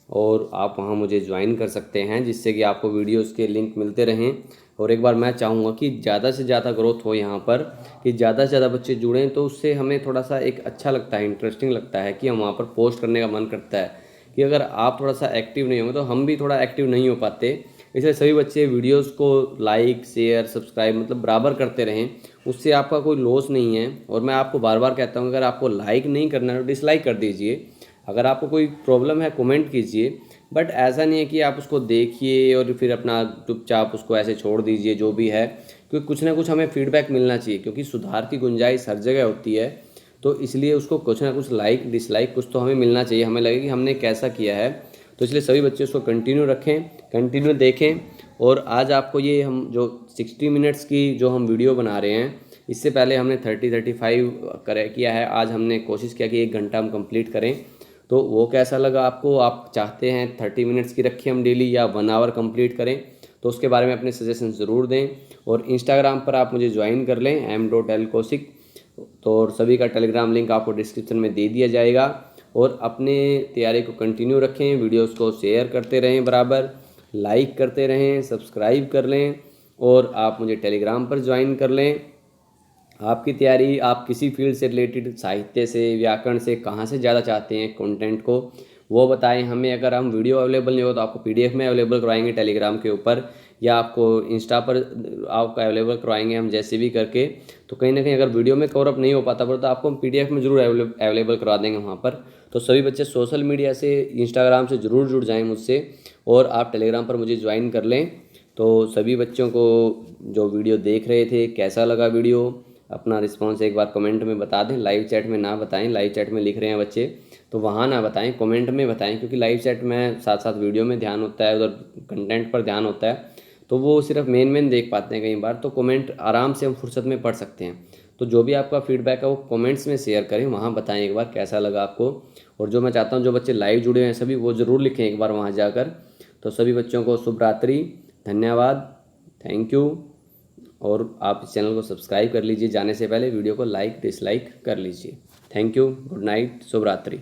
और आप वहाँ मुझे ज्वाइन कर सकते हैं, जिससे कि आपको वीडियोस के लिंक मिलते रहें। और एक बार मैं चाहूँगा कि ज़्यादा से ज़्यादा ग्रोथ हो यहाँ पर, कि ज़्यादा से ज़्यादा बच्चे जुड़ें, तो उससे हमें थोड़ा सा एक अच्छा लगता है, इंटरेस्टिंग लगता है कि हम वहाँ पर पोस्ट करने का मन करता है। कि अगर आप थोड़ा सा एक्टिव नहीं होंगे तो हम भी थोड़ा एक्टिव नहीं हो पाते, इसलिए सभी बच्चे वीडियोस को लाइक शेयर सब्सक्राइब मतलब बराबर करते रहें, उससे आपका कोई लॉस नहीं है। और मैं आपको बार बार कहता हूँ, अगर आपको लाइक नहीं करना है तो डिसलाइक कर दीजिए। अगर आपको कोई प्रॉब्लम है कमेंट कीजिए, बट ऐसा नहीं है कि आप उसको देखिए और फिर अपना चुपचाप उसको ऐसे छोड़ दीजिए जो भी है, क्योंकि कुछ ना कुछ हमें फीडबैक मिलना चाहिए, क्योंकि सुधार की गुंजाइश हर जगह होती है। तो इसलिए उसको कुछ ना कुछ लाइक डिसलाइक कुछ तो हमें मिलना चाहिए, हमें लगे कि हमने कैसा किया है। तो इसलिए सभी बच्चे उसको कंटिन्यू रखें, कंटिन्यू देखें। और आज आपको ये हम जो 60 मिनट्स की जो हम वीडियो बना रहे हैं, इससे पहले हमने 30-35 किया है। आज हमने कोशिश किया कि 1 घंटा हम कंप्लीट करें। तो वो कैसा लगा आपको? आप चाहते हैं 30 मिनट्स की रखें हम डेली या 1 आवर कंप्लीट करें? तो उसके बारे में अपने सजेशन ज़रूर दें। और इंस्टाग्राम पर आप मुझे ज्वाइन कर लें m.l.kaushik। तो और सभी का टेलीग्राम लिंक आपको डिस्क्रिप्शन में दे दिया जाएगा। और अपने तैयारी को कंटिन्यू रखें, वीडियोस को शेयर करते रहें, बराबर लाइक करते रहें, सब्सक्राइब कर लें और आप मुझे टेलीग्राम पर ज्वाइन कर लें। आपकी तैयारी आप किसी फील्ड से रिलेटेड साहित्य से व्याकरण से कहाँ से ज़्यादा चाहते हैं कंटेंट को, वो बताएं हमें। अगर हम वीडियो अवेलेबल नहीं हो तो आपको पीडीएफ में अवेलेबल करवाएंगे टेलीग्राम के ऊपर, या आपको इंस्टा पर आपका अवेलेबल करवाएंगे हम जैसे भी करके। तो कहीं ना कहीं अगर वीडियो में कवर अप नहीं हो पाता पर तो आपको हम पीडीएफ में ज़रूर अवेलेबल करवा देंगे वहाँ पर। तो सभी बच्चे सोशल मीडिया से इंस्टाग्राम से ज़रूर जुड़ जाएँ मुझसे, और आप टेलीग्राम पर मुझे ज्वाइन कर लें। तो सभी बच्चों को जो वीडियो देख रहे थे कैसा लगा वीडियो, अपना रिस्पॉन्स एक बार कमेंट में बता दें। लाइव चैट में ना बताएं, लाइव चैट में लिख रहे हैं बच्चे तो वहाँ ना बताएं, कमेंट में बताएं, क्योंकि लाइव चैट में साथ साथ वीडियो में ध्यान होता है, उधर कंटेंट पर ध्यान होता है, तो वो सिर्फ मेन देख पाते हैं कई बार। तो कमेंट आराम से हम फुर्सत में पढ़ सकते हैं। तो जो भी आपका फीडबैक है वो कमेंट्स में शेयर करें, वहाँ बताएं एक बार कैसा लगा आपको। और जो मैं चाहता हूँ जो बच्चे लाइव जुड़े हैं सभी वो ज़रूर लिखें एक बार वहाँ जाकर। तो सभी बच्चों को शुभ रात्रि, धन्यवाद, थैंक यू। और आप इस चैनल को सब्सक्राइब कर लीजिए, जाने से पहले वीडियो को लाइक डिसलाइक कर लीजिए। थैंक यू, गुड नाइट, शुभ रात्रि।